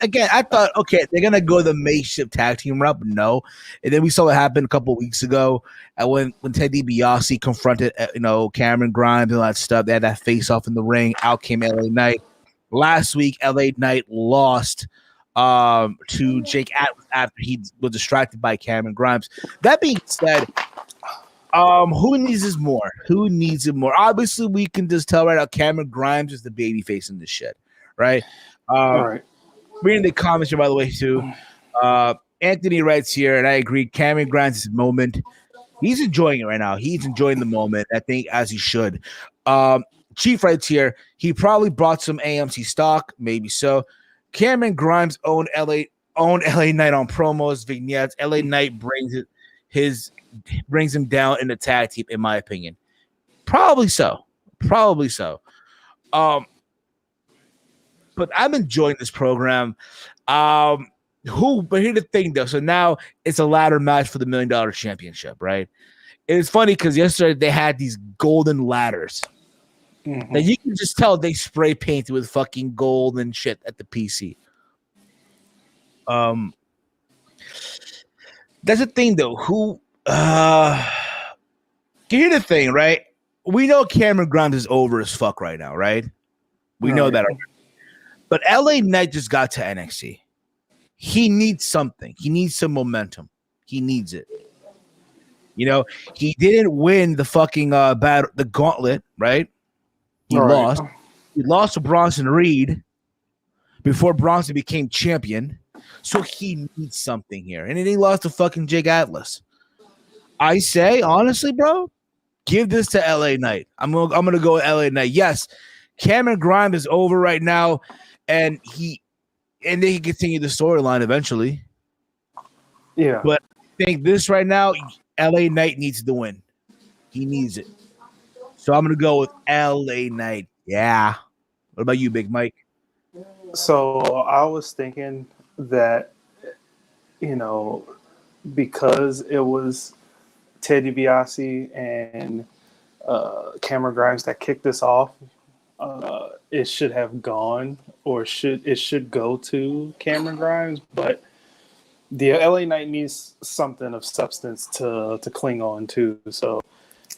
again, I thought, okay, they're gonna go the makeshift tag team route, but no. And then we saw what happened a couple of weeks ago, when Ted DiBiase confronted Cameron Grimes and all that stuff. They had that face off in the ring. Out came LA Knight. Last week, LA Knight lost to Jake Atlas after he was distracted by Cameron Grimes. That being said, who needs this more? Who needs it more? Obviously, we can just tell right now Cameron Grimes is the baby face in this shit. Right. All right. Reading the comments here, by the way, too. Anthony writes here, and I agree. Cameron Grimes' moment. He's enjoying it right now. He's enjoying the moment, I think, as he should. Chief writes here, he probably brought some AMC stock, maybe so. Cameron Grimes owned LA Knight on promos, vignettes. LA Knight brings him down in the tag team, in my opinion. Probably so. But I'm enjoying this program. But here's the thing, though. So now it's a ladder match for the $1 Million Championship, right? It's funny because yesterday they had these golden ladders. Mm-hmm. Now you can just tell they spray painted with fucking gold and shit at the PC. That's the thing, though. Here's the thing, right? We know Cameron Grimes is over as fuck right now, right? We know that already. But LA Knight just got to NXT. He needs something. He needs some momentum. He needs it. He didn't win the fucking the gauntlet, right? He lost. He lost to Bronson Reed before Bronson became champion. So he needs something here. And then he lost to fucking Jake Atlas. I say, honestly, bro, give this to LA Knight. I'm gonna go with LA Knight. Yes, Cameron Grimes is over right now. And they can continue the storyline eventually. Yeah. But I think this right now, LA Knight needs the win. He needs it. So I'm going to go with LA Knight. Yeah. What about you, Big Mike? So I was thinking that, because it was Ted DiBiase and Cameron Grimes that kicked this off, it should have gone, or it should go to Cameron Grimes, but the LA Knight needs something of substance to cling on to. So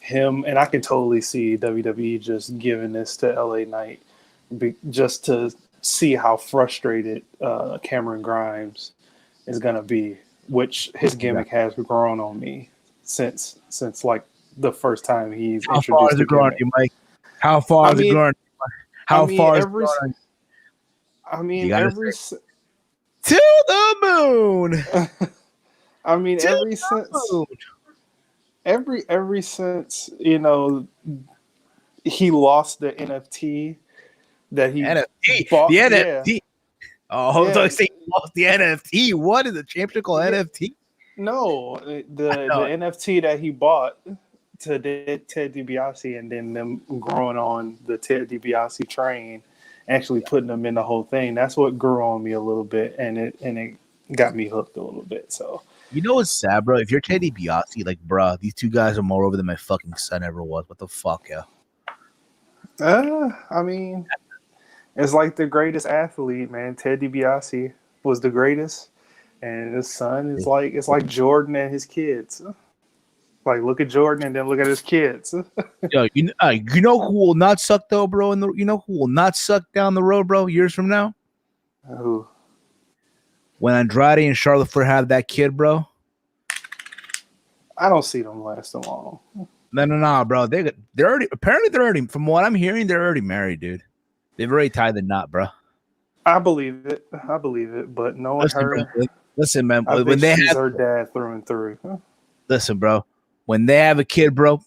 him, and I can totally see WWE just giving this to LA Knight just to see how frustrated Cameron Grimes is gonna be, which his gimmick has grown on me since like the first time he's introduced. How far is it growing on you, Mike? How far is it growing? How far is it growing? I mean, to the moon. I mean, ever since he lost the NFT that he bought. The NFT. Yeah. Oh, I was saying he lost the NFT. What is the championship called NFT? No, the NFT that he bought to Ted DiBiase, and then them growing on the Ted DiBiase train, actually putting them in the whole thing. That's what grew on me a little bit, and it got me hooked a little bit. So what's sad, bro? If you're Ted DiBiase, like, bro, these two guys are more over than my fucking son ever was. What the fuck, yeah? I mean, it's like the greatest athlete, man. Ted DiBiase was the greatest, and his son is it's like Jordan and his kids. Like, look at Jordan and then look at his kids. Yo, you know who will not suck though, bro? You know who will not suck down the road, bro? Years from now, who? When Andrade and Charlotte Flair have that kid, bro. I don't see them lasting long. No, bro. They're already. From what I'm hearing, they're already married, dude. They've already tied the knot, bro. I believe it. But knowing her, listen, man. When they have her dad through and through. Listen, bro. When they have a kid, bro.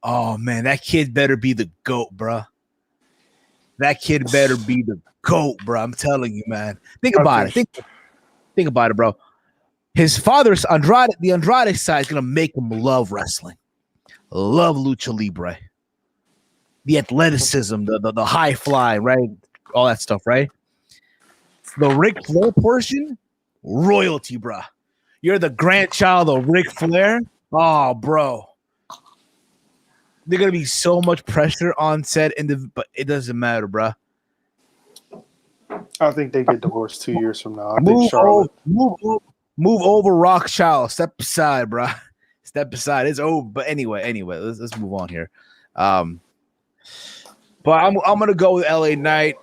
Oh man, that kid better be the GOAT, bro. That kid better be the GOAT, bro. I'm telling you, man. Think about it. Think about it, bro. His father's Andrade, the Andrade side is gonna make him love wrestling, love lucha libre, the athleticism, the high fly, right? All that stuff, right? The Ric Flair portion, royalty, bruh. You're the grandchild of Ric Flair. Oh, bro. There's gonna be so much pressure on set, but it doesn't matter, bruh. I think they get divorced 2 years from now. I think Charlotte. Move over, Rockchild. Step aside, bro. Step aside. It's over. But anyway, let's move on here. But I'm gonna go with LA Knight.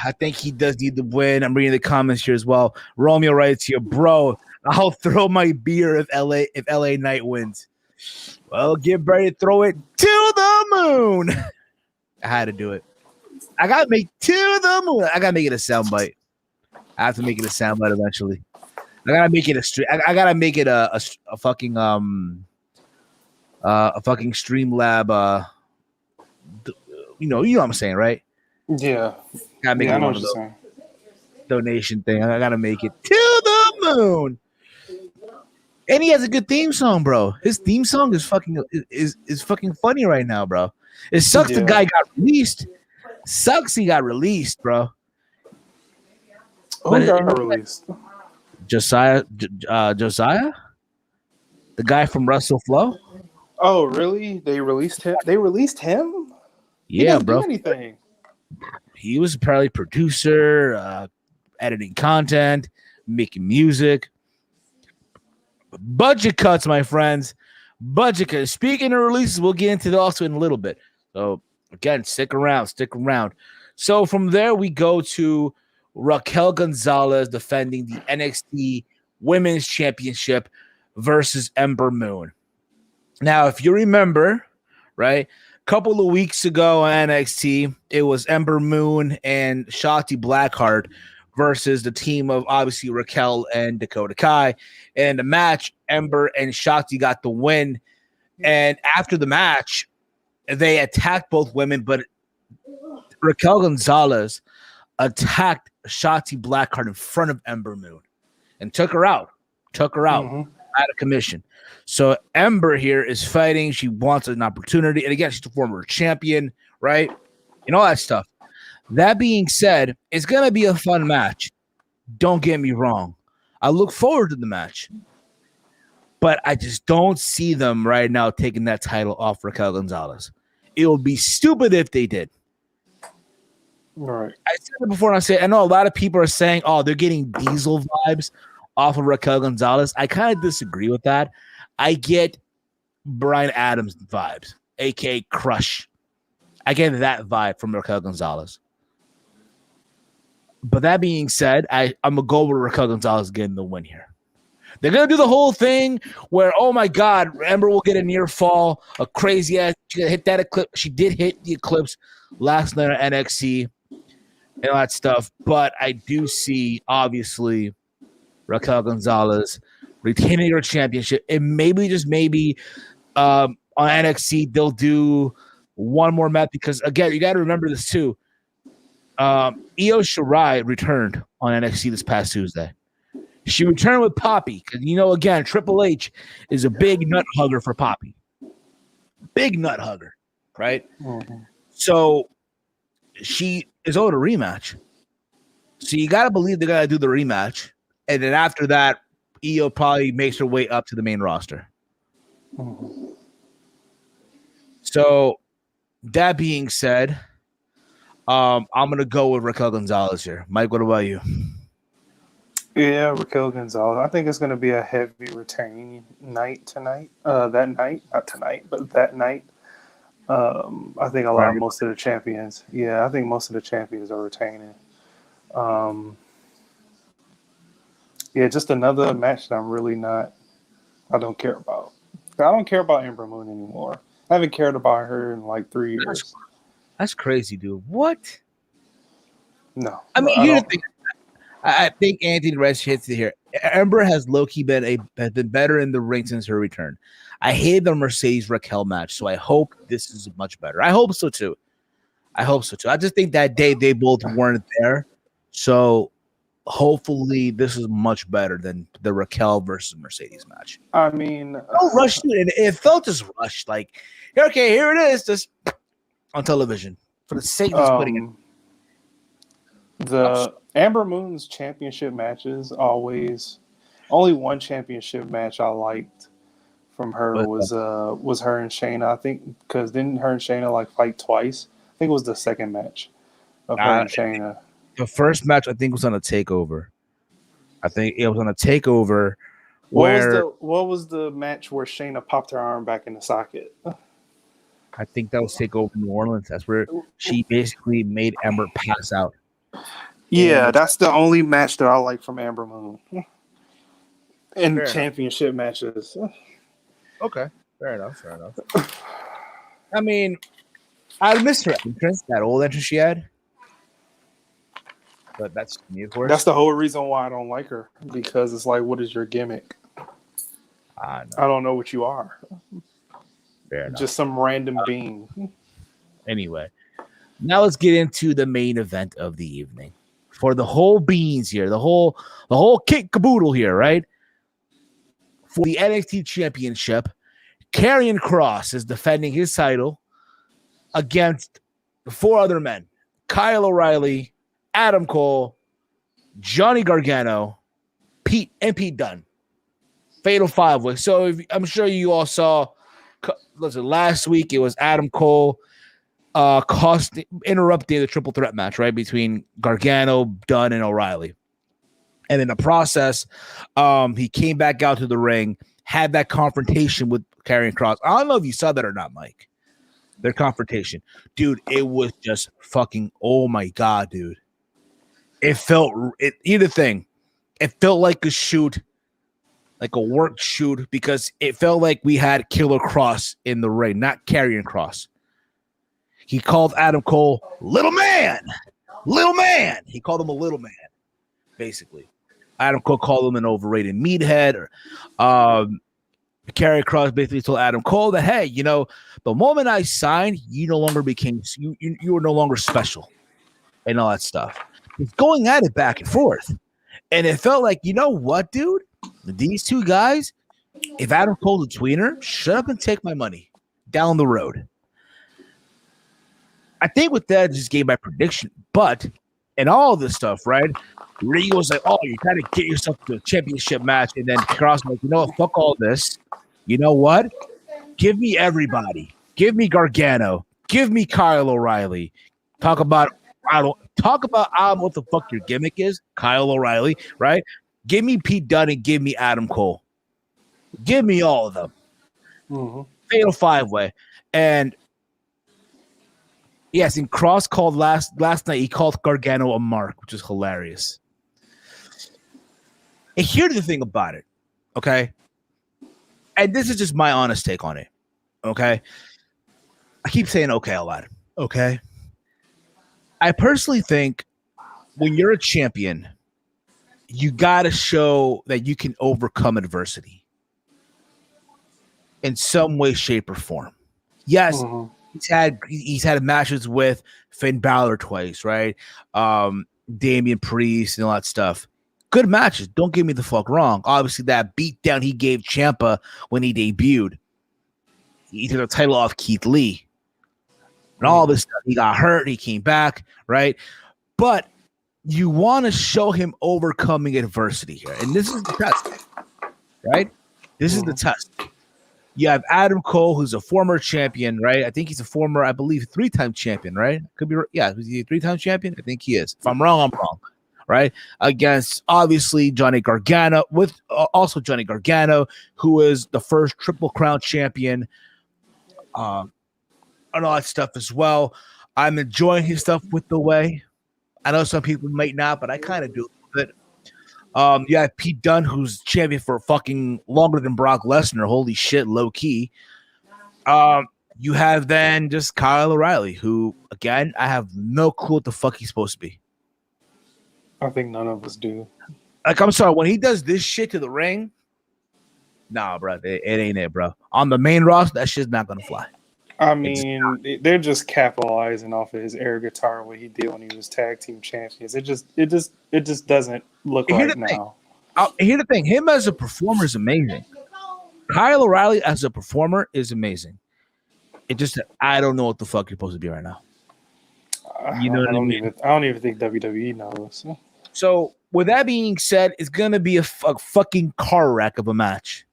I think he does need the win. I'm reading the comments here as well. Romeo writes here, bro. I'll throw my beer if LA Knight wins. Well, get ready to throw it to the moon. I had to do it. I gotta make to the moon. I gotta make it a soundbite. I have to make it a soundbite eventually. I gotta make it a stream. I gotta make it a fucking Streamlab. You know what I'm saying, right? Yeah. Gotta make it I know one what of you're those saying. donation thing. I gotta make it to the moon. And he has a good theme song, bro. His theme song is fucking funny right now, bro. It sucks the guy got released. Sucks he got released, bro. Who got released? Josiah, the guy from Russell Flow. Oh, really? They released him? They released him? He Yeah, didn't bro. do anything. He was apparently producer, editing content, making music. Budget cuts, my friends. Budget cuts. Speaking of releases, we'll get into that also in a little bit. So again, stick around. So from there, we go to Raquel Gonzalez defending the NXT Women's Championship versus Ember Moon. Now, if you remember, right, a couple of weeks ago on NXT, it was Ember Moon and Shotzi Blackheart versus the team of obviously Raquel and Dakota Kai. And the match, Ember and Shotzi got the win. And after the match, they attacked both women, but Raquel Gonzalez attacked Shotzi Blackheart in front of Ember Moon and took her out out of commission. So Ember here is fighting. She wants an opportunity. And again, she's the former champion, right? And all that stuff. That being said, it's going to be a fun match. Don't get me wrong. I look forward to the match. But I just don't see them right now taking that title off Raquel Gonzalez. It would be stupid if they did. Right. I said it before, and I know a lot of people are saying, oh, they're getting Diesel vibes off of Raquel Gonzalez. I kind of disagree with that. I get Bryan Adams vibes, a.k.a. Crush. I get that vibe from Raquel Gonzalez. But that being said, I'm going to go with Raquel Gonzalez getting the win here. They're going to do the whole thing where, oh, my God, Ember will get a near fall, a crazy ass. She hit that eclipse. She did hit the eclipse last night on NXT and all that stuff. But I do see, obviously, Raquel Gonzalez retaining her championship. And maybe, just maybe, on NXT, they'll do one more match because, again, you got to remember this too. Io Shirai returned on NXT this past Tuesday. She returned with Poppy because, again, Triple H is a big nut hugger for Poppy. Big nut hugger, right? Mm-hmm. So she is owed a rematch. So you got to believe they're going to do the rematch. And then after that, Io probably makes her way up to the main roster. Mm-hmm. So that being said, I'm going to go with Raquel Gonzalez here. Mike, what about you? Yeah, Raquel Gonzalez. I think it's going to be a heavy retain night tonight. That night, not tonight, but that night. I think most of the champions. Yeah, I think most of the champions are retaining. Yeah, just another match that I'm really not. I don't care about. I don't care about Ember Moon anymore. I haven't cared about her in like 3 years. That's crazy, dude. What? No. I mean, here's the thing. I think Anthony Rest hits it here. Ember has low-key been better in the ring since her return. I hated the Mercedes Raquel match, so I hope this is much better. I hope so too. I just think that day they both weren't there. So hopefully this is much better than the Raquel versus Mercedes match. I mean, No rush to it. And it felt just rushed. Like, okay, here it is, just on television for the sake of just putting it. The Amber Moon's championship matches only one championship match I liked from her was her and Shayna. I think because didn't her and Shayna like fight twice? I think it was the second match of her and Shayna. The first match I think was on a Takeover. I think it was on a Takeover. What was the match where Shayna popped her arm back in the socket? I think that was Takeover New Orleans. That's where she basically made Amber pass out. Yeah, that's the only match that I like from Amber Moon. And championship matches. Okay, fair enough. I mean, I missed her entrance, that old entrance she had. But that's me, of course. That's the whole reason why I don't like her. Because it's like, what is your gimmick? I don't know what you are. Fair enough. Just some random being. Anyway, now let's get into the main event of the evening. For the whole beans here, the whole kit caboodle here, right? For the NXT Championship, Karrion Kross is defending his title against the 4 other men: Kyle O'Reilly, Adam Cole, Johnny Gargano, Pete Dunne. Fatal 5-way. So I'm sure you all saw. Listen, last week it was Adam Cole interrupting the triple threat match, right, between Gargano, Dunne, and O'Reilly. And in the process, he came back out to the ring, had that confrontation with Karrion Kross. I don't know if you saw that or not, Mike. Their confrontation. Dude, it was just fucking, oh my God, dude. It felt like a shoot, like a work shoot, because it felt like we had Killer Kross in the ring, not Karrion Kross. He called Adam Cole little man. He called him a little man, basically. Adam Cole called him an overrated meathead. Karrion Kross basically told Adam Cole that, hey, the moment I signed, you no longer became you were no longer special, and all that stuff. It's going at it back and forth, and it felt like, you know what, dude? These two guys, if Adam Cole's a tweener, shut up and take my money down the road. I think with that, I just gave my prediction. But in all this stuff, right? Rio was like, oh, you got to get yourself to a championship match. And then Kross was like, you know what? Fuck all this. You know what? Give me everybody. Give me Gargano. Give me Kyle O'Reilly. Talk about what the fuck your gimmick is, Kyle O'Reilly, right? Give me Pete Dunne and give me Adam Cole. Give me all of them. Mm-hmm. Fatal 5-way. And yes, and Kross called last night, he called Gargano a mark, which is hilarious. And here's the thing about it, okay? And this is just my honest take on it, okay? I keep saying okay a lot, okay? I personally think when you're a champion, you got to show that you can overcome adversity in some way, shape, or form. Yes, he's had matches with Finn Balor twice, right? Damian Priest and all that stuff. Good matches. Don't get me the fuck wrong. Obviously, that beatdown he gave Ciampa when he debuted, he took the title off Keith Lee. And all this stuff. He got hurt. He came back, right? But you want to show him overcoming adversity here. And this is the test, right? This is the test. You have Adam Cole, who's a former champion, right? I think he's a former, I believe, 3-time champion, right? Could be, yeah, is he a 3-time champion? I think he is. If I'm wrong, I'm wrong, right? Against, obviously, Johnny Gargano, with also Johnny Gargano, who is the first Triple Crown champion, and all that stuff as well. I'm enjoying his stuff with the way. I know some people might not, but I kind of do a little bit. You have Pete Dunne, who's champion for fucking longer than Brock Lesnar. Holy shit, low key. You have then just Kyle O'Reilly, who, again, I have no clue what the fuck he's supposed to be. I think none of us do. Like, I'm sorry, when he does this shit to the ring, nah, bro, it ain't it, bro. On the main roster, that shit's not gonna fly. I mean, they're just capitalizing off of his air guitar, what he did when he was tag team champions. It just doesn't look Here's right the thing. now. Here's the thing. Him as a performer is amazing. Kyle O'Reilly as a performer is amazing. It just I don't know what the fuck you're supposed to be right now. You know what I mean? I don't even think WWE knows. So with that being said, it's gonna be a fucking car wreck of a match.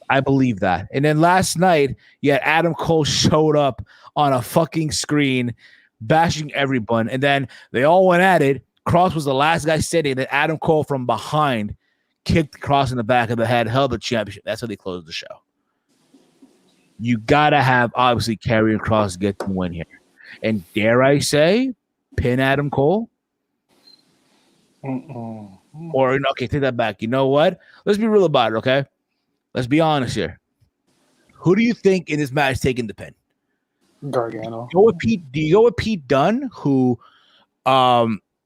I believe that. And then last night, yeah, Adam Cole showed up on a fucking screen, bashing everyone, and then they all went at it. Cross was the last guy sitting, and Adam Cole from behind kicked Cross in the back of the head, held the championship. That's how they closed the show. You gotta have obviously Karrion Kross get the win here, and dare I say, pin Adam Cole. Or okay, take that back. You know what? Let's be real about it. Okay, let's be honest here. Who do you think in this match taking the pin? Gargano. Do you go with Pete Dunne, who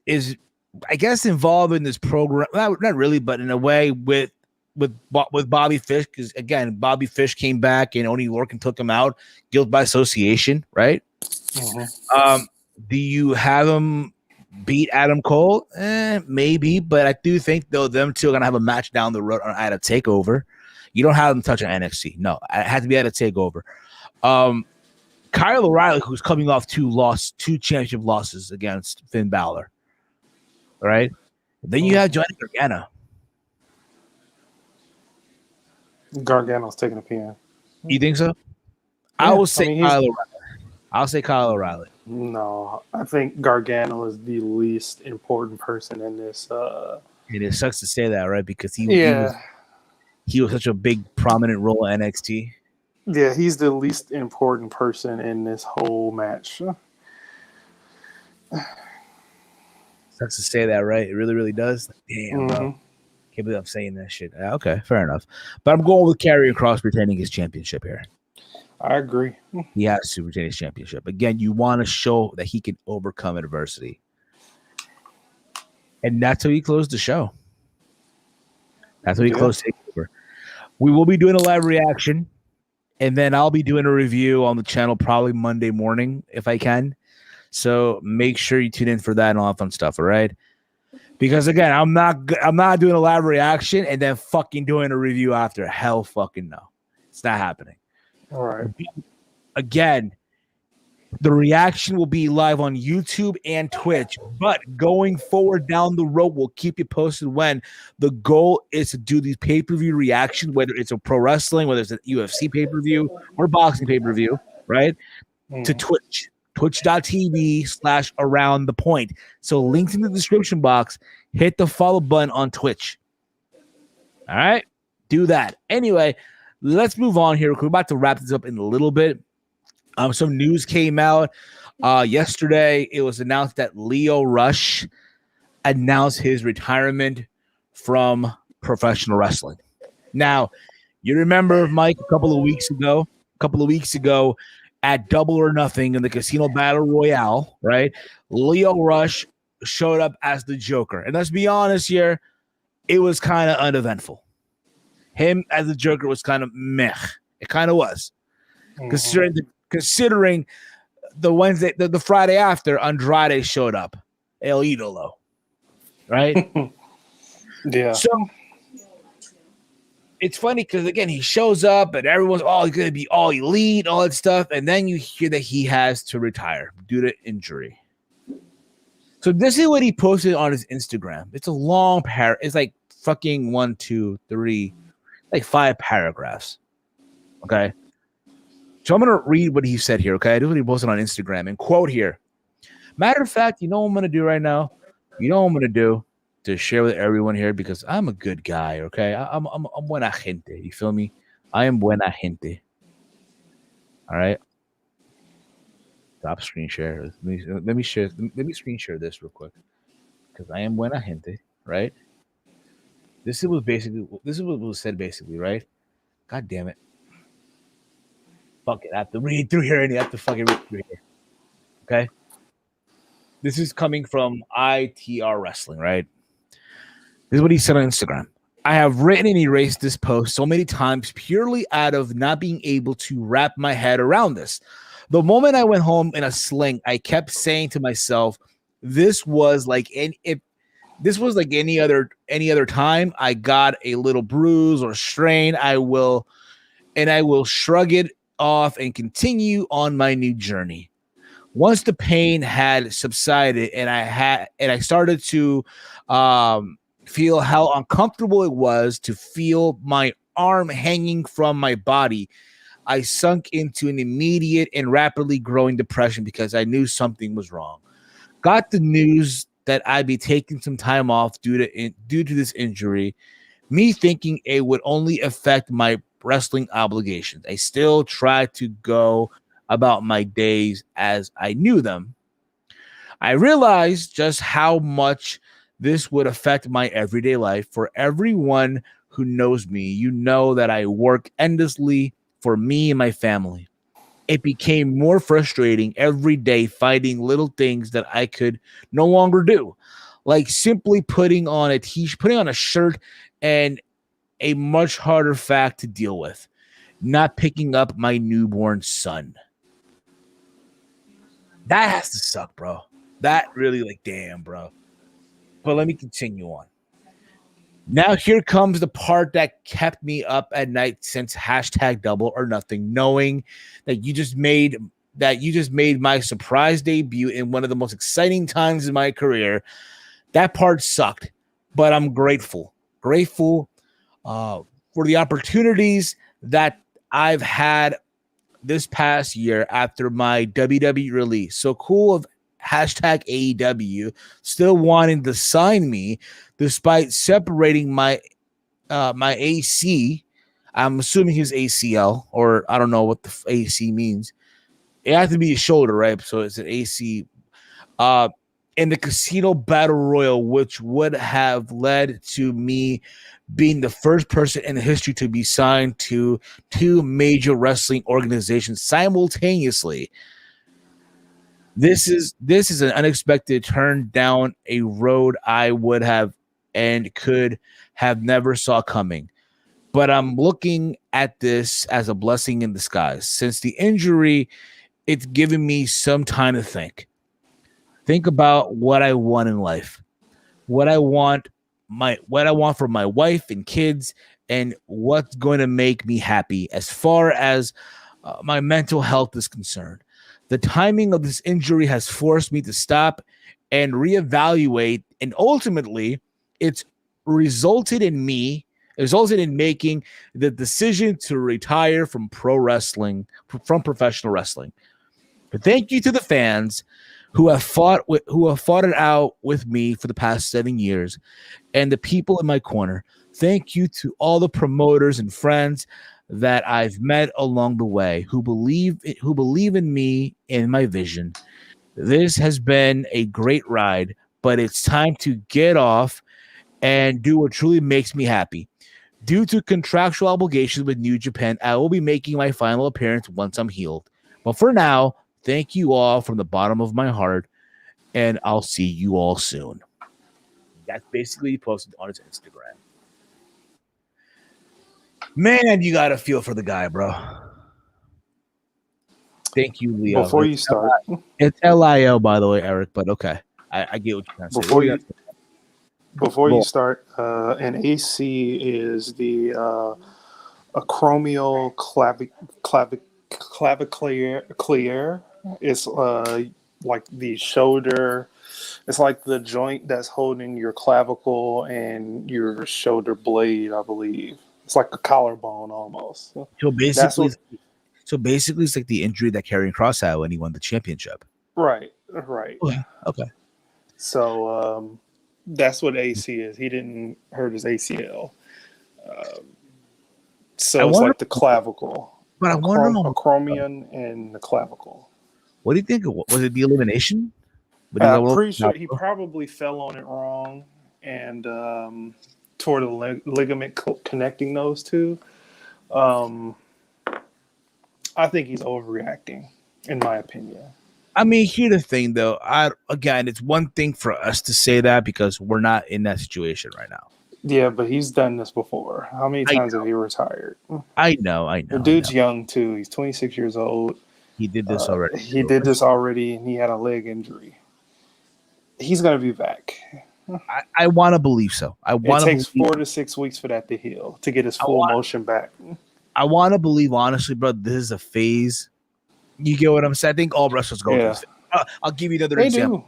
is I guess involved in this program? Not really, but in a way with Bobby Fish, because again, Bobby Fish came back and Oney Lorcan took him out, guilt by association, right? Mm-hmm. Do you have him beat Adam Cole? Maybe, but I do think though them two are gonna have a match down the road at a takeover. You don't have them touch an NXT. No, it has to be at a takeover. Kyle O'Reilly, who's coming off two championship losses against Finn Balor, right? Then you have Johnny Gargano. Gargano's taking a pin. You think so? Yeah, I will say Kyle O'Reilly. I'll say Kyle O'Reilly. No, I think Gargano is the least important person in this. It sucks to say that, right? Because he was such a big, prominent role in NXT. Yeah, he's the least important person in this whole match. Sucks to say that, right? It really, really does. Like, damn, bro. Can't believe I'm saying that shit. Okay, fair enough. But I'm going with Karrion Kross retaining his championship here. I agree. He has to retain his championship. Again, you want to show that he can overcome adversity. And that's how he closed the show. That's how he closed Takeover. We will be doing a live reaction, and then I'll be doing a review on the channel probably Monday morning if I can. So make sure you tune in for that and all that fun stuff, all right? Because again, I'm not doing a live reaction and then fucking doing a review after. Hell fucking no. It's not happening. All right. Again, the reaction will be live on YouTube and Twitch, but going forward down the road, we'll keep you posted when the goal is to do these pay-per-view reactions, whether it's a pro wrestling, whether it's a UFC pay-per-view or boxing pay-per-view, right? To Twitch. Twitch.tv/around the point. So links in the description box. Hit the follow button on Twitch. All right, do that. Anyway, let's move on here. We're about to wrap this up in a little bit. Some news came out yesterday. It was announced that Lio Rush announced his retirement from professional wrestling. Now, you remember, Mike, a couple of weeks ago, at Double or Nothing in the Casino Battle Royale, right? Lio Rush showed up as the Joker. And let's be honest here, it was kind of uneventful. Him as the Joker was kind of meh. It kind of was. Considering the Friday after, Andrade showed up. El Idolo. Right? Yeah. So it's funny because, again, he shows up and everyone's, he's going to be all elite, all that stuff. And then you hear that he has to retire due to injury. So this is what he posted on his Instagram. It's a long it's like fucking 1, 2, 3, like 5 paragraphs. Okay. So I'm going to read what he said here. Okay. This is what he posted on Instagram and quote here. Matter of fact, you know what I'm going to do right now? You know what I'm going to do? To share with everyone here because I'm a good guy, okay? I'm buena gente. You feel me? I am buena gente. All right. Stop screen share. Let me screen share this real quick because I am buena gente, right? This is what was said basically, right? God damn it! Fuck it. I have to read through here and you have to fucking read through here. Okay. This is coming from ITR Wrestling, right? This is what he said on Instagram. I have written and erased this post so many times purely out of not being able to wrap my head around this. The moment I went home in a sling, I kept saying to myself, this was like this was like any other time I got a little bruise or strain, I will shrug it off and continue on my new journey. Once the pain had subsided and I started to feel how uncomfortable it was to feel my arm hanging from my body, I sunk into an immediate and rapidly growing depression because I knew something was wrong. Got the news that I'd be taking some time off due to this injury, me thinking it would only affect my wrestling obligations. I still tried to go about my days as I knew them. I realized just how much this would affect my everyday life. For everyone who knows me, you know that I work endlessly for me and my family. It became more frustrating every day fighting little things that I could no longer do, like simply putting on a shirt, and a much harder fact to deal with, not picking up my newborn son. That has to suck, bro. That really, like, damn, bro. But let me continue on. Now here comes the part that kept me up at night since hashtag Double or Nothing, knowing that you just made my surprise debut in one of the most exciting times in my career. That part sucked, but I'm grateful for the opportunities that I've had this past year after my WWE release. So cool of hashtag AEW still wanting to sign me despite separating my AC. I'm assuming his ACL, or I don't know what the AC means. It has to be a shoulder, right? So it's an AC. In the casino battle royal, which would have led to me being the first person in history to be signed to two major wrestling organizations simultaneously. This is an unexpected turn down a road I would have and could have never saw coming. But I'm looking at this as a blessing in disguise. Since the injury, it's given me some time to think. Think about what I want in life, what I want for my wife and kids, and what's going to make me happy as far as my mental health is concerned. The timing of this injury has forced me to stop and reevaluate, and ultimately, it's resulted in making the decision to retire from professional wrestling. But thank you to the fans who have fought it out with me for the past 7 years, and the people in my corner. Thank you to all the promoters and friends that I've met along the way who believe in me and my vision. This has been a great ride, but it's time to get off and do what truly makes me happy. Due to contractual obligations with New Japan, I will be making my final appearance once I'm healed. But for now, thank you all from the bottom of my heart, and I'll see you all soon. That's basically posted on his Instagram. Man, you got to feel for the guy, bro. Thank you, Leo. Before you start, it's LIO, by the way, Eric, but okay. I get what you're trying to say. Before you start, an AC is the acromial clavicle. It's like the shoulder. It's like the joint that's holding your clavicle and your shoulder blade, I believe. It's like a collarbone almost. So basically, it's like the injury that Karrion Kross had when he won the championship. Right. Okay. So that's what AC is. He didn't hurt his ACL. So it's like the clavicle. But I wonder acromion and the clavicle. What do you think? Was it the elimination? I'm pretty sure he probably fell on it wrong and tore the ligament connecting those two. I think he's overreacting, in my opinion. I mean, here's the thing, though. It's one thing for us to say that because we're not in that situation right now. Yeah, but he's done this before. How many times have he retired? I know. The dude's young too. He's 26 years old. He did this already. He did this already, and he had a leg injury. He's gonna be back. I want to believe so. It takes 4 to 6 weeks for that to heal, to get his full motion back. I want to believe, honestly, bro, this is a phase. You get what I'm saying? I think all wrestlers go through this. I'll give you another example.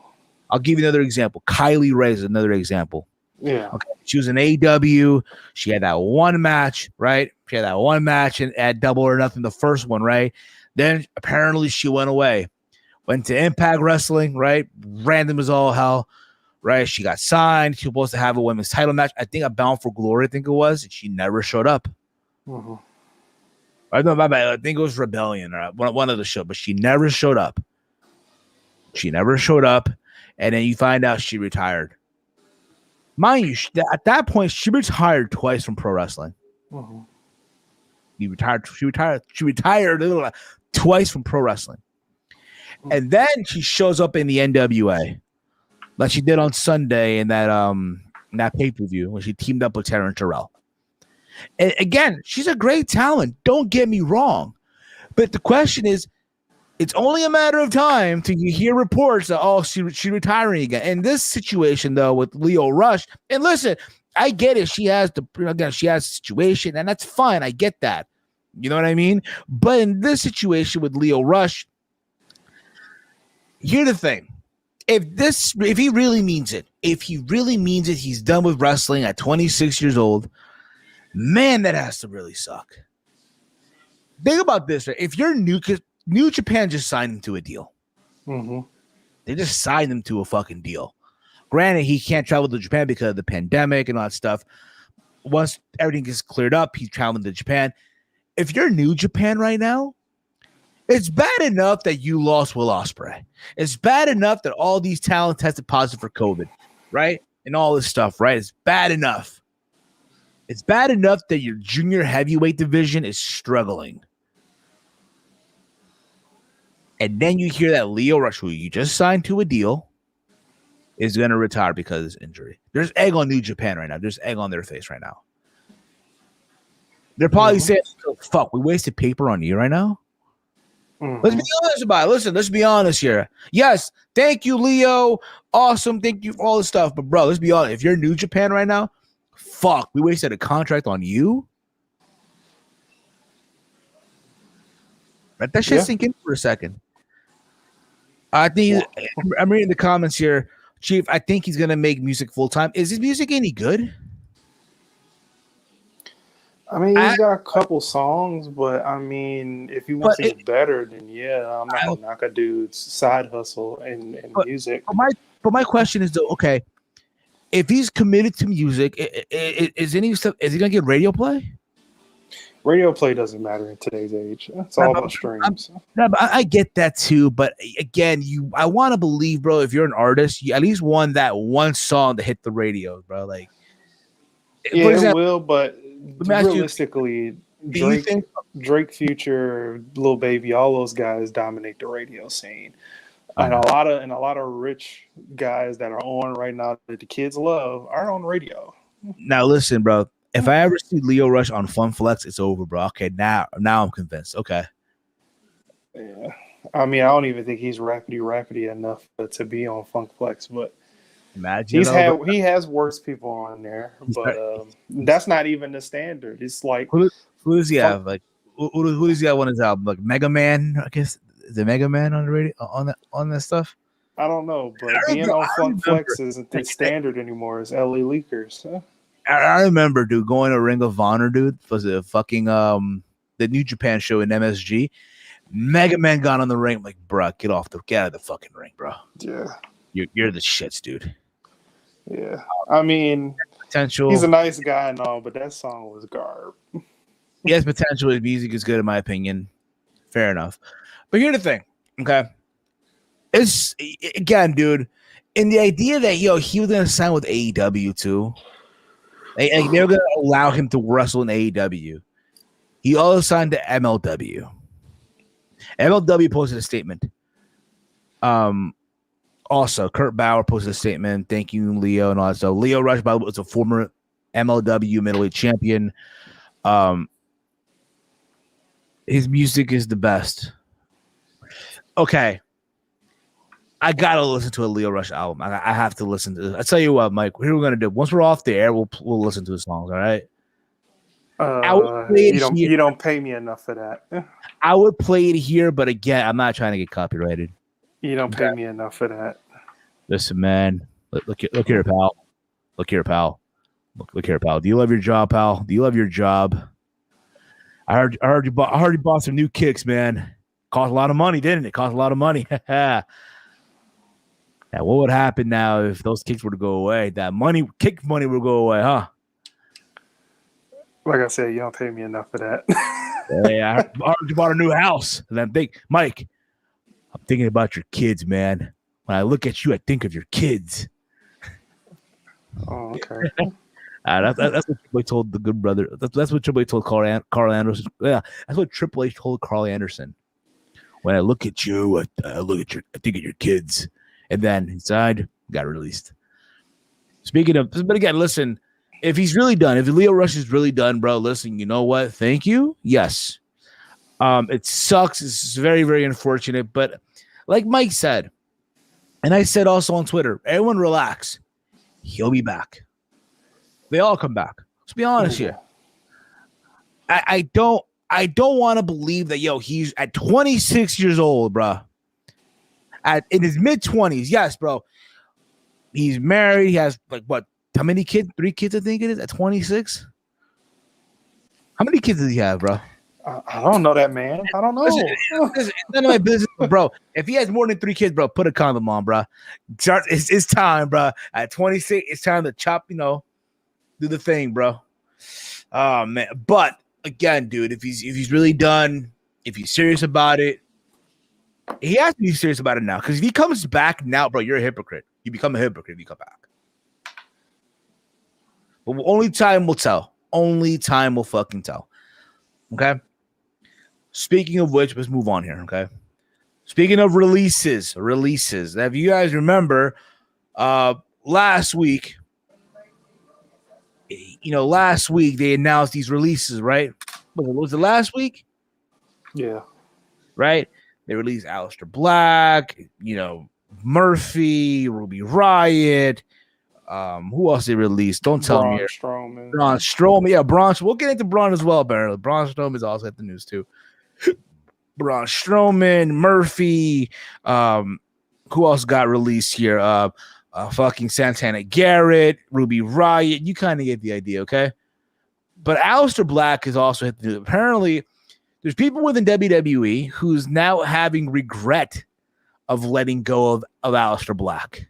I'll give you another example. Kylie Ray is another example. Yeah. Okay. She was in AEW. She had that one match, right? She had that one match at Double or Nothing, the first one, right? Then apparently she went away. Went to Impact Wrestling, right? Random as all hell, right? She got signed. She was supposed to have a women's title match. I think a Bound for Glory, I think it was. And she never showed up. Mm-hmm. I think it was Rebellion or one of the shows, but she never showed up. And then you find out she retired. Mind you, at that point, she retired twice from pro wrestling. Mm-hmm. She retired twice from pro wrestling. Mm-hmm. And then she shows up in the NWA, like she did on Sunday in that pay-per-view when she teamed up with Taryn Terrell. And again, she's a great talent. Don't get me wrong. But the question is, it's only a matter of time till you hear reports that, she's retiring again. In this situation, though, with Lio Rush, and listen, I get it. She has a situation, and that's fine. I get that. You know what I mean? But in this situation with Lio Rush, here's the thing. If he really means it, he's done with wrestling at 26 years old. Man, that has to really suck. Think about this, right? If you're New Japan just signed him to a deal. Mm-hmm. They just signed him to a fucking deal. Granted, he can't travel to Japan because of the pandemic and all that stuff. Once everything gets cleared up, he's traveling to Japan. If you're New Japan right now, it's bad enough that you lost Will Ospreay. It's bad enough that all these talents tested positive for COVID, right? And all this stuff, right? It's bad enough. It's bad enough that your junior heavyweight division is struggling. And then you hear that Lio Rush, who you just signed to a deal, is going to retire because of his injury. There's egg on New Japan right now. There's egg on their face right now. They're probably saying, oh, fuck, we wasted paper on you right now. Mm-hmm. Let's be honest about it. Listen, let's be honest here. Yes, thank you, Leo. Awesome. Thank you for all this stuff. But, bro, let's be honest. If you're New Japan right now, fuck, we wasted a contract on you? Let that shit sink in for a second. I think I'm reading the comments here, Chief. I think he's gonna make music full time. Is his music any good? I mean, he's got a couple songs, but I mean, if he wants to get better, then I'm not gonna knock a dude's side hustle and music. But my question is though, okay, if he's committed to music, is he gonna get radio play? Radio play doesn't matter in today's age. It's all about streams. I get that too, but again, I want to believe, bro, if you're an artist, you at least won that one song to hit the radio, bro. Like, yeah, it will, but realistically, Drake, Future, Lil Baby, all those guys dominate the radio scene, and a lot of rich guys that are on right now that the kids love are on radio. Now, listen, bro. If I ever see Lio Rush on Fun Flex, it's over, bro. Okay, now I'm convinced. Okay. Yeah. I mean, I don't even think he's rapidy enough to be on Funk Flex, but imagine he has worse people on there, but that's not even the standard. It's like who does he have? Like who does he have on his album? Like Mega Man, I guess. Is it Mega Man on the radio on that stuff? I don't know, but being on Funk Flex isn't the standard anymore. It's LA Leakers. Huh? I remember, dude, going to Ring of Honor, dude. Was it fucking the New Japan show in MSG? Mega Man got on the ring. I'm like, bro, get out of the fucking ring, bro. Yeah, you're the shits, dude. Yeah, I mean, potential. He's a nice guy and all, but that song was garb. He has potential. His music is good, in my opinion. Fair enough. But here's the thing, okay? It's again, dude, and the idea that he was gonna sign with AEW too. They were going to allow him to wrestle in AEW. He also signed to MLW. MLW posted a statement. Also, Kurt Bauer posted a statement thanking Leo and all that stuff. Lio Rush, by the way, was a former MLW middleweight champion. His music is the best. Okay. I gotta listen to a Lio Rush album. I have to listen to this. I tell you what, Mike, here we're gonna do. Once we're off the air, we'll listen to the songs. All right. You don't pay me enough for that. I would play it here, but again, I'm not trying to get copyrighted. You don't pay me enough for that. Listen, man. Look here, pal. Look here, pal. Look here, pal. Do you love your job, pal? Do you love your job? I heard you bought some new kicks, man. Cost a lot of money, didn't it? Cost a lot of money. Now, what would happen now if those kicks were to go away? That kick money would go away, huh? Like I said, you don't pay me enough for that. Hey, I heard you bought a new house. And I'm thinking about your kids, man. When I look at you, I think of your kids. Oh, okay. That's what Triple H told the good brother. That's what Triple H told Carl Anderson. Yeah, that's what Triple H told Carl Anderson. When I look at you, I think of your kids. And then inside got released. Speaking of, but again, listen, if he's really done, if Lio Rush is really done, bro, listen, you know what? Thank you. Yes. It sucks. It's very, very unfortunate. But like Mike said, and I said also on Twitter, everyone relax. He'll be back. They all come back. Let's be honest here. I don't want to believe that, he's at 26 years old, bro. In his mid-20s, yes, bro. He's married. He has, how many kids? 3 kids, I think it is, at 26? How many kids does he have, bro? I don't know that, man. I don't know. It's none of my business, bro. If he has more than 3 kids, bro, put a condom on, bro. It's time, bro. At 26, it's time to chop, do the thing, bro. Oh, man. But, again, dude, if he's really done, if he's serious about it, he has to be serious about it now. Because if he comes back now, bro, you're a hypocrite. You become a hypocrite if you come back. But only time will tell. Only time will fucking tell. Okay? Speaking of which, let's move on here, okay? Speaking of releases. Now, if you guys remember, last week, they announced these releases, right? Was it last week? Yeah. Right? They released Aleister Black, Murphy, Ruby Riott. Who else they released? Don't tell me. Braun Strowman. Yeah, Braun. We'll get into Braun as well, apparently. Braun Strowman is also at the news, too. Braun Strowman, Murphy. Who else got released here? Fucking Santana Garrett, Ruby Riott. You kind of get the idea, okay? But Aleister Black is also hit the news. Apparently, there's people within WWE who's now having regret of letting go of Aleister Black.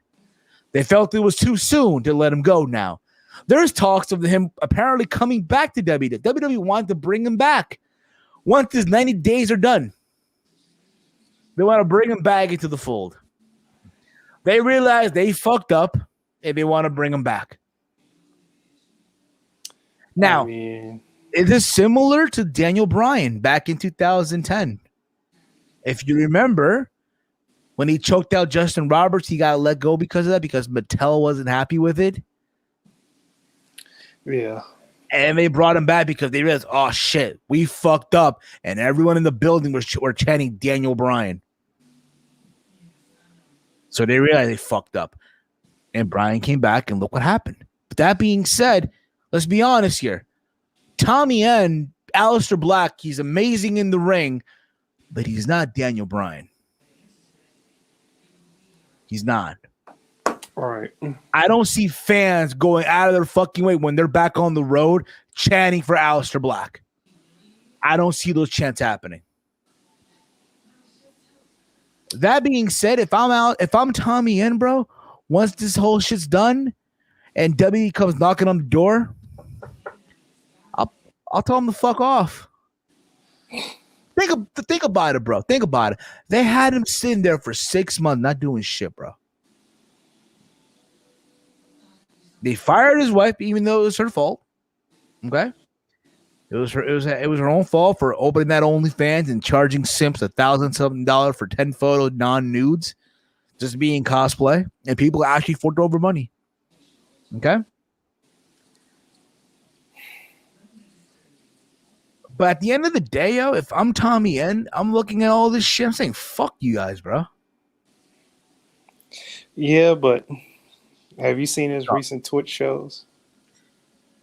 They felt it was too soon to let him go now. There's talks of him apparently coming back to WWE. WWE wanted to bring him back. Once his 90 days are done, they want to bring him back into the fold. They realize they fucked up and they want to bring him back. Now, it is similar to Daniel Bryan back in 2010. If you remember, when he choked out Justin Roberts, he got let go because of that, because Mattel wasn't happy with it. Yeah. And they brought him back because they realized, oh, shit, we fucked up. And everyone in the building were chanting Daniel Bryan. So they realized they fucked up. And Bryan came back, and look what happened. But that being said, let's be honest here. Tommy N, Aleister Black, he's amazing in the ring, but he's not Daniel Bryan. He's not. All right. I don't see fans going out of their fucking way when they're back on the road chanting for Aleister Black. I don't see those chants happening. That being said, if I'm Tommy N, bro, once this whole shit's done and WWE comes knocking on the door, I'll tell them to fuck off. Think about it, bro. Think about it. They had him sitting there for 6 months not doing shit, bro. They fired his wife, even though it was her fault. Okay, it was her own fault for opening that OnlyFans and charging simps $1,000 for 10 photo non-nudes, just being cosplay, and people actually forked over money. Okay. But at the end of the day, yo, if I'm Tommy End, I'm looking at all this shit. I'm saying, fuck you guys, bro. Yeah, but have you seen his recent Twitch shows?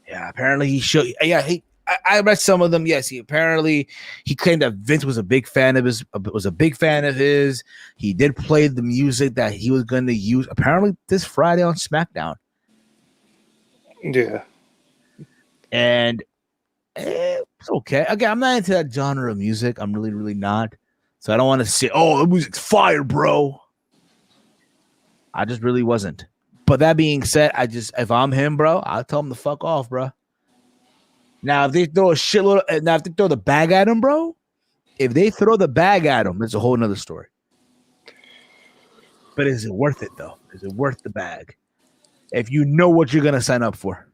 Yeah, apparently he showed. Yeah, I read some of them. Yes, he claimed that Vince was a big fan of his. He did play the music that he was going to use. Apparently, this Friday on SmackDown. Yeah, and it's okay. Again, I'm not into that genre of music. I'm really, really not. So I don't want to say, "Oh, the music's fire, bro." I just really wasn't. But that being said, if I'm him, bro, I'll tell him to fuck off, bro. Now, if they throw if they throw the bag at him, bro, if they throw the bag at him, it's a whole nother story. But is it worth it, though? Is it worth the bag? If you know what you're going to sign up for.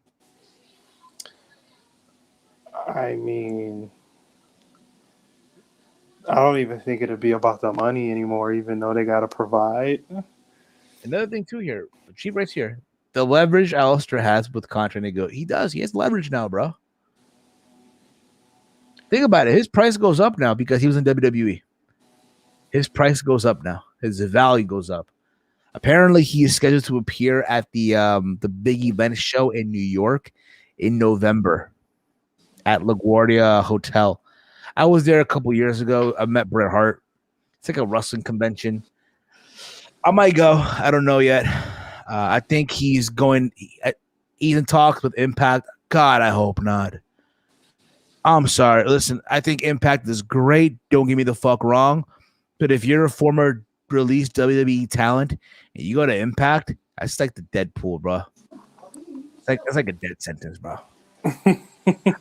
I mean, I don't even think it'd be about the money anymore, even though they got to provide. Another thing, too, here. The chief writes here. The leverage Alistair has with contract go. He does. He has leverage now, bro. Think about it. His price goes up now because he was in WWE. His price goes up now. His value goes up. Apparently, he is scheduled to appear at the big event show in New York in November at LaGuardia Hotel. I was there a couple years ago. I met Bret Hart. It's like a wrestling convention. I might go. I don't know yet. I think he's going. He's in talks with Impact. God, I hope not. I'm sorry. Listen, I think Impact is great. Don't get me the fuck wrong. But if you're a former released WWE talent and you go to Impact, that's like the Deadpool, bro. It's like a dead sentence, bro.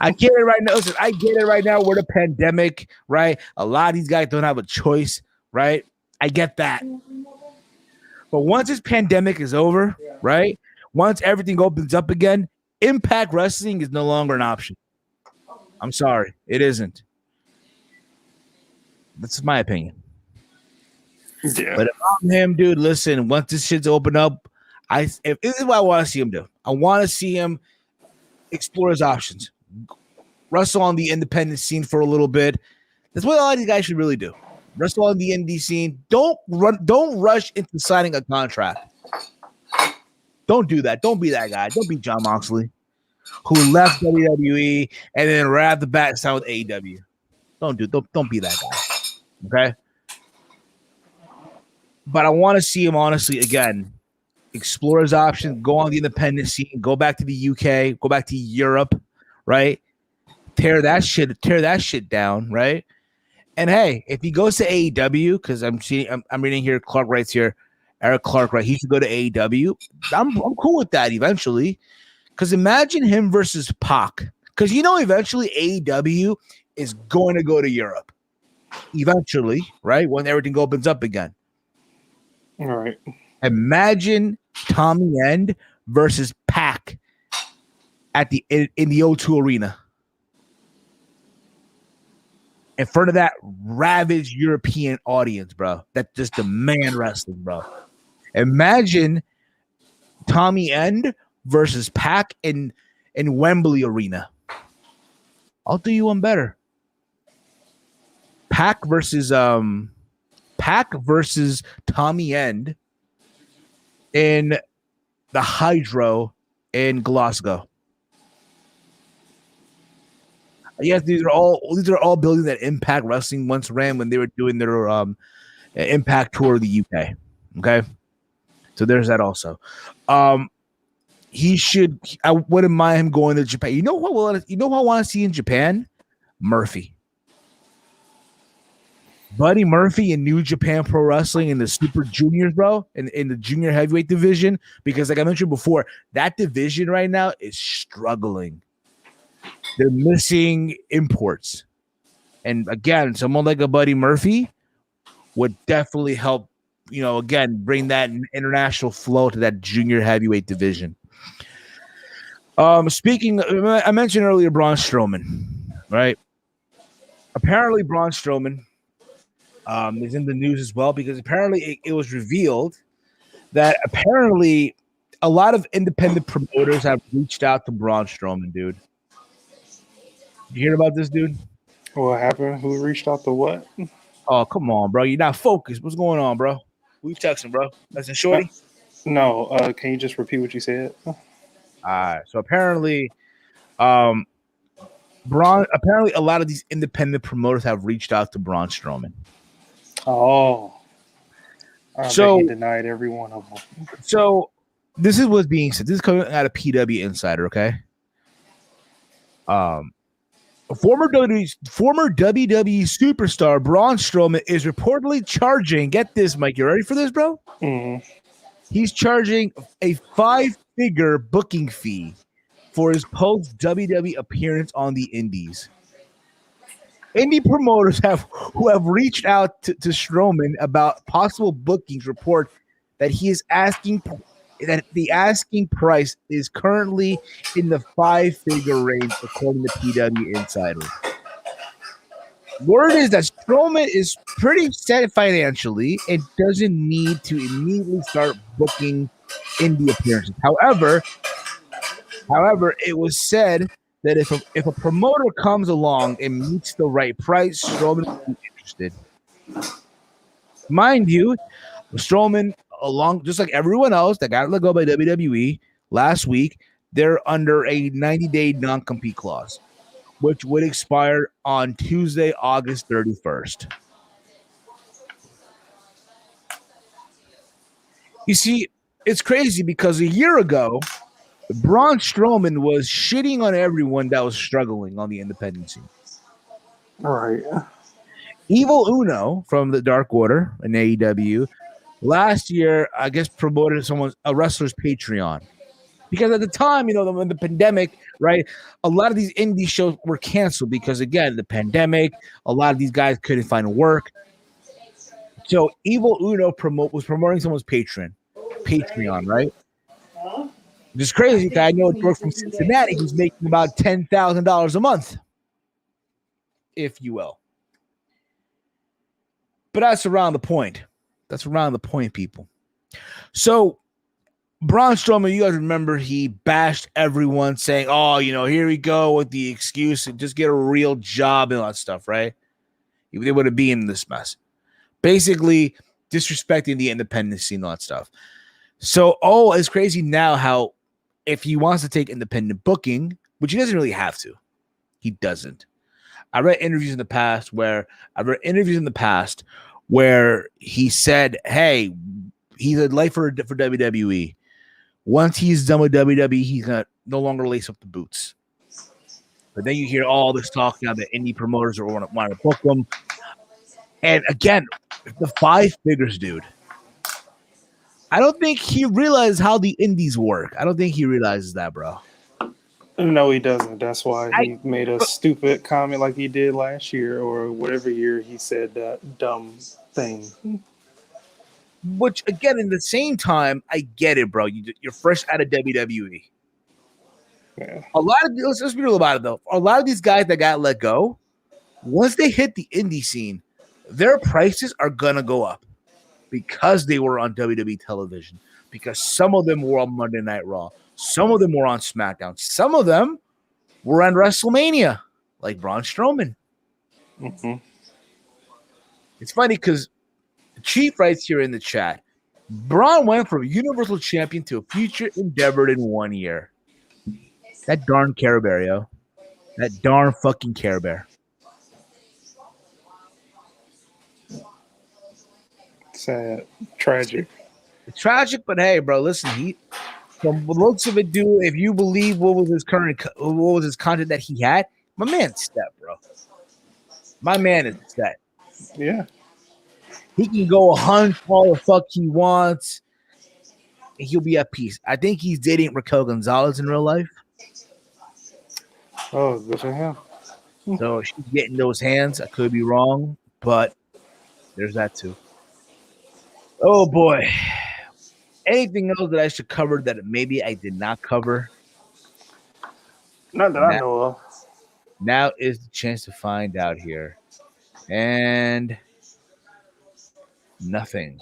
I get it right now. Listen, I get it right now. We're the pandemic, right? A lot of these guys don't have a choice, right? I get that. But once this pandemic is over, right? Once everything opens up again, Impact Wrestling is no longer an option. I'm sorry. It isn't. That's my opinion. Yeah. But if I'm him, dude, listen, once this shit's open up, this is what I want to see him do. I want to see him explore his options. Wrestle on the independent scene for a little bit. That's what a lot of these guys should really do. Wrestle on the indie scene. Don't rush into signing a contract. Don't do that. Don't be that guy. Don't be Jon Moxley, who left WWE and then right off the bat signed with AEW. Don't be that guy. Okay? But I want to see him honestly again explore his options, go on the independent scene, go back to the UK, go back to Europe, right? Tear that shit down, right? And hey, if he goes to AEW, because I'm reading here, Clark writes here, Eric Clark, right? He should go to AEW. I'm cool with that eventually. Because imagine him versus Pac. Because eventually AEW is going to go to Europe. Eventually, right? When everything opens up again. All right. Imagine Tommy End versus Pac in the O2 Arena. In front of that ravaged European audience, bro. That just demand wrestling, bro. Imagine Tommy End versus Pac in Wembley Arena. I'll do you one better. Pac versus Tommy End in the Hydro in Glasgow. Yes, these are all buildings that Impact Wrestling once ran when they were doing their Impact tour of the UK. Okay, so there's that also. I wouldn't mind him going to Japan. You know who I want to see in Japan? Murphy. Buddy Murphy in New Japan Pro Wrestling in the Super Juniors, bro, in the junior heavyweight division. Because like I mentioned before, that division right now is struggling. They're missing imports. And again, someone like a Buddy Murphy would definitely help, again, bring that international flow to that junior heavyweight division. Speaking, I mentioned earlier Braun Strowman, right? Apparently Braun Strowman is in the news as well because apparently it was revealed that apparently a lot of independent promoters have reached out to Braun Strowman, dude. You hear about this, dude? What happened? Who reached out to what? Oh, come on, bro. You're not focused. What's going on, bro? Who you texting, bro? That's in Shorty? No, can you just repeat what you said? So apparently, apparently a lot of these independent promoters have reached out to Braun Strowman. Oh. I So bet he denied every one of them. So this is what's being said. This is coming out of PW Insider, okay? Former WWE superstar Braun Strowman is reportedly charging. Get this, Mike. You ready for this, bro? Mm. He's charging a 5-figure booking fee for his post WWE appearance on the Indies. Indie promoters who have reached out to Strowman about possible bookings report that he is asking that the asking price is currently in the 5-figure range, according to PW Insider. Word is that Strowman is pretty set financially and doesn't need to immediately start booking indie appearances. However, it was said that if a promoter comes along and meets the right price, Strowman will be interested. Mind you, Strowman, along just like everyone else that got let go by WWE last week, they're under a 90-day non-compete clause, which would expire on Tuesday, August 31st. You see, it's crazy because a year ago, Braun Strowman was shitting on everyone that was struggling on the independent scene. All right. Evil Uno from the Dark Order in AEW last year, I guess, promoted a wrestler's Patreon. Because at the time, when the pandemic, right, a lot of these indie shows were canceled because, again, the pandemic, a lot of these guys couldn't find work. So Evil Uno was promoting someone's Patreon, right? Which is crazy because I know it worked from Cincinnati. He's making about $10,000 a month, if you will. But that's around the point. That's around the point, people. So Braun Strowman, you guys remember he bashed everyone saying, oh, here we go with the excuse and just get a real job and all that stuff, right? They wouldn't be in this mess. Basically disrespecting the independent scene and all that stuff. So, it's crazy now how if he wants to take independent booking, which he doesn't really have to, he doesn't. I read interviews in the past where he said, hey, he's a lifer for WWE. Once he's done with WWE, he's going to no longer lace up the boots. But then you hear all this talk now that indie promoters want to book them. And again, the 5 figures, dude. I don't think he realizes how the indies work. I don't think he realizes that, bro. No, he doesn't. That's why he made a stupid comment like he did last year or whatever year he said that dumb thing. Which, again, in the same time, I get it, bro. You're fresh out of WWE. Yeah. Let's be real about it, though. A lot of these guys that got let go, once they hit the indie scene, their prices are going to go up because they were on WWE television, because some of them were on Monday Night Raw. Some of them were on SmackDown. Some of them were on WrestleMania, like Braun Strowman. Mm-hmm. It's funny because Chief writes here in the chat, Braun went from Universal Champion to a future endeavor in 1 year. That darn Care Bear, yo. That darn fucking Care Bear. Sad. Tragic. It's tragic, but hey, bro, listen, from the looks of it, dude, if you believe what was his content that he had, my man's set, bro. My man is set. Yeah. He can go hunt all the fuck he wants, and he'll be at peace. I think he's dating Raquel Gonzalez in real life. Oh, good for him. So she's getting those hands. I could be wrong, but there's that too. Oh, boy. Anything else that I should cover that maybe I did not cover? Not that I know of. Now is the chance to find out here. And nothing.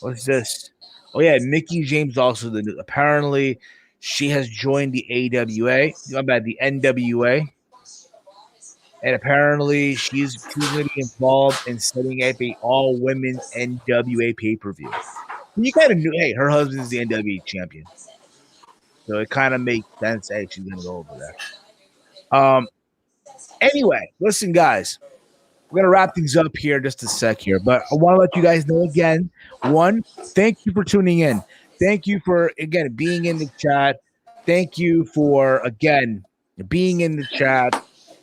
What's this? Oh, yeah, Mickey James also. Apparently, she has joined the AWA. The NWA. and apparently she's going to be involved in setting up a all women's NWA pay-per-view. You kind of knew, hey, her husband's the NWA champion, so it kind of makes sense. Hey, she's going to go over there. Anyway, listen, guys, we're gonna wrap things up here just a sec here, but I want to let you guys know again. One, thank you for tuning in. Thank you for again being in the chat. Thank you for again being in the chat.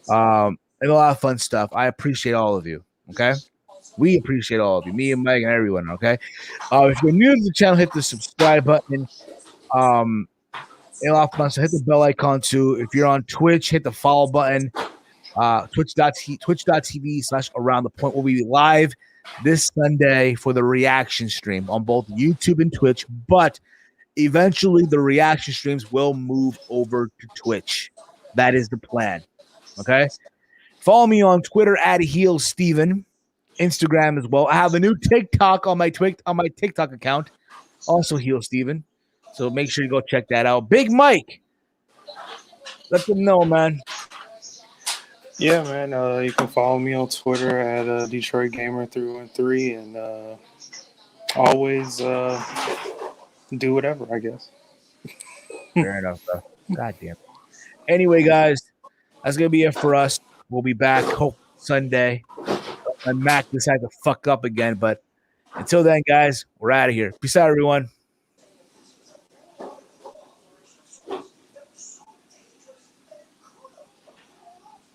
And a lot of fun stuff. I appreciate all of you. Okay, we appreciate all of you, me and Mike and everyone. Okay, if you're new to the channel, hit the subscribe button. And a lot of fun. So hit the bell icon too. If you're on Twitch, hit the follow button. Twitch.tv/around the point will be live this Sunday for the reaction stream on both YouTube and Twitch, but eventually the reaction streams will move over to Twitch. That is the plan. Okay. Follow me on Twitter at HeelSteven, Instagram as well. I have a new TikTok on my TikTok account, also HeelSteven. So make sure you go check that out. Big Mike, let them know, man. Yeah, man. You can follow me on Twitter at Detroit Gamer 313, and always do whatever, I guess. Fair enough, bro. God damn. Anyway, guys, that's gonna be it for us. We'll be back hope Sunday. And Mac decided to fuck up again, but until then, guys, we're out of here. Peace out, everyone.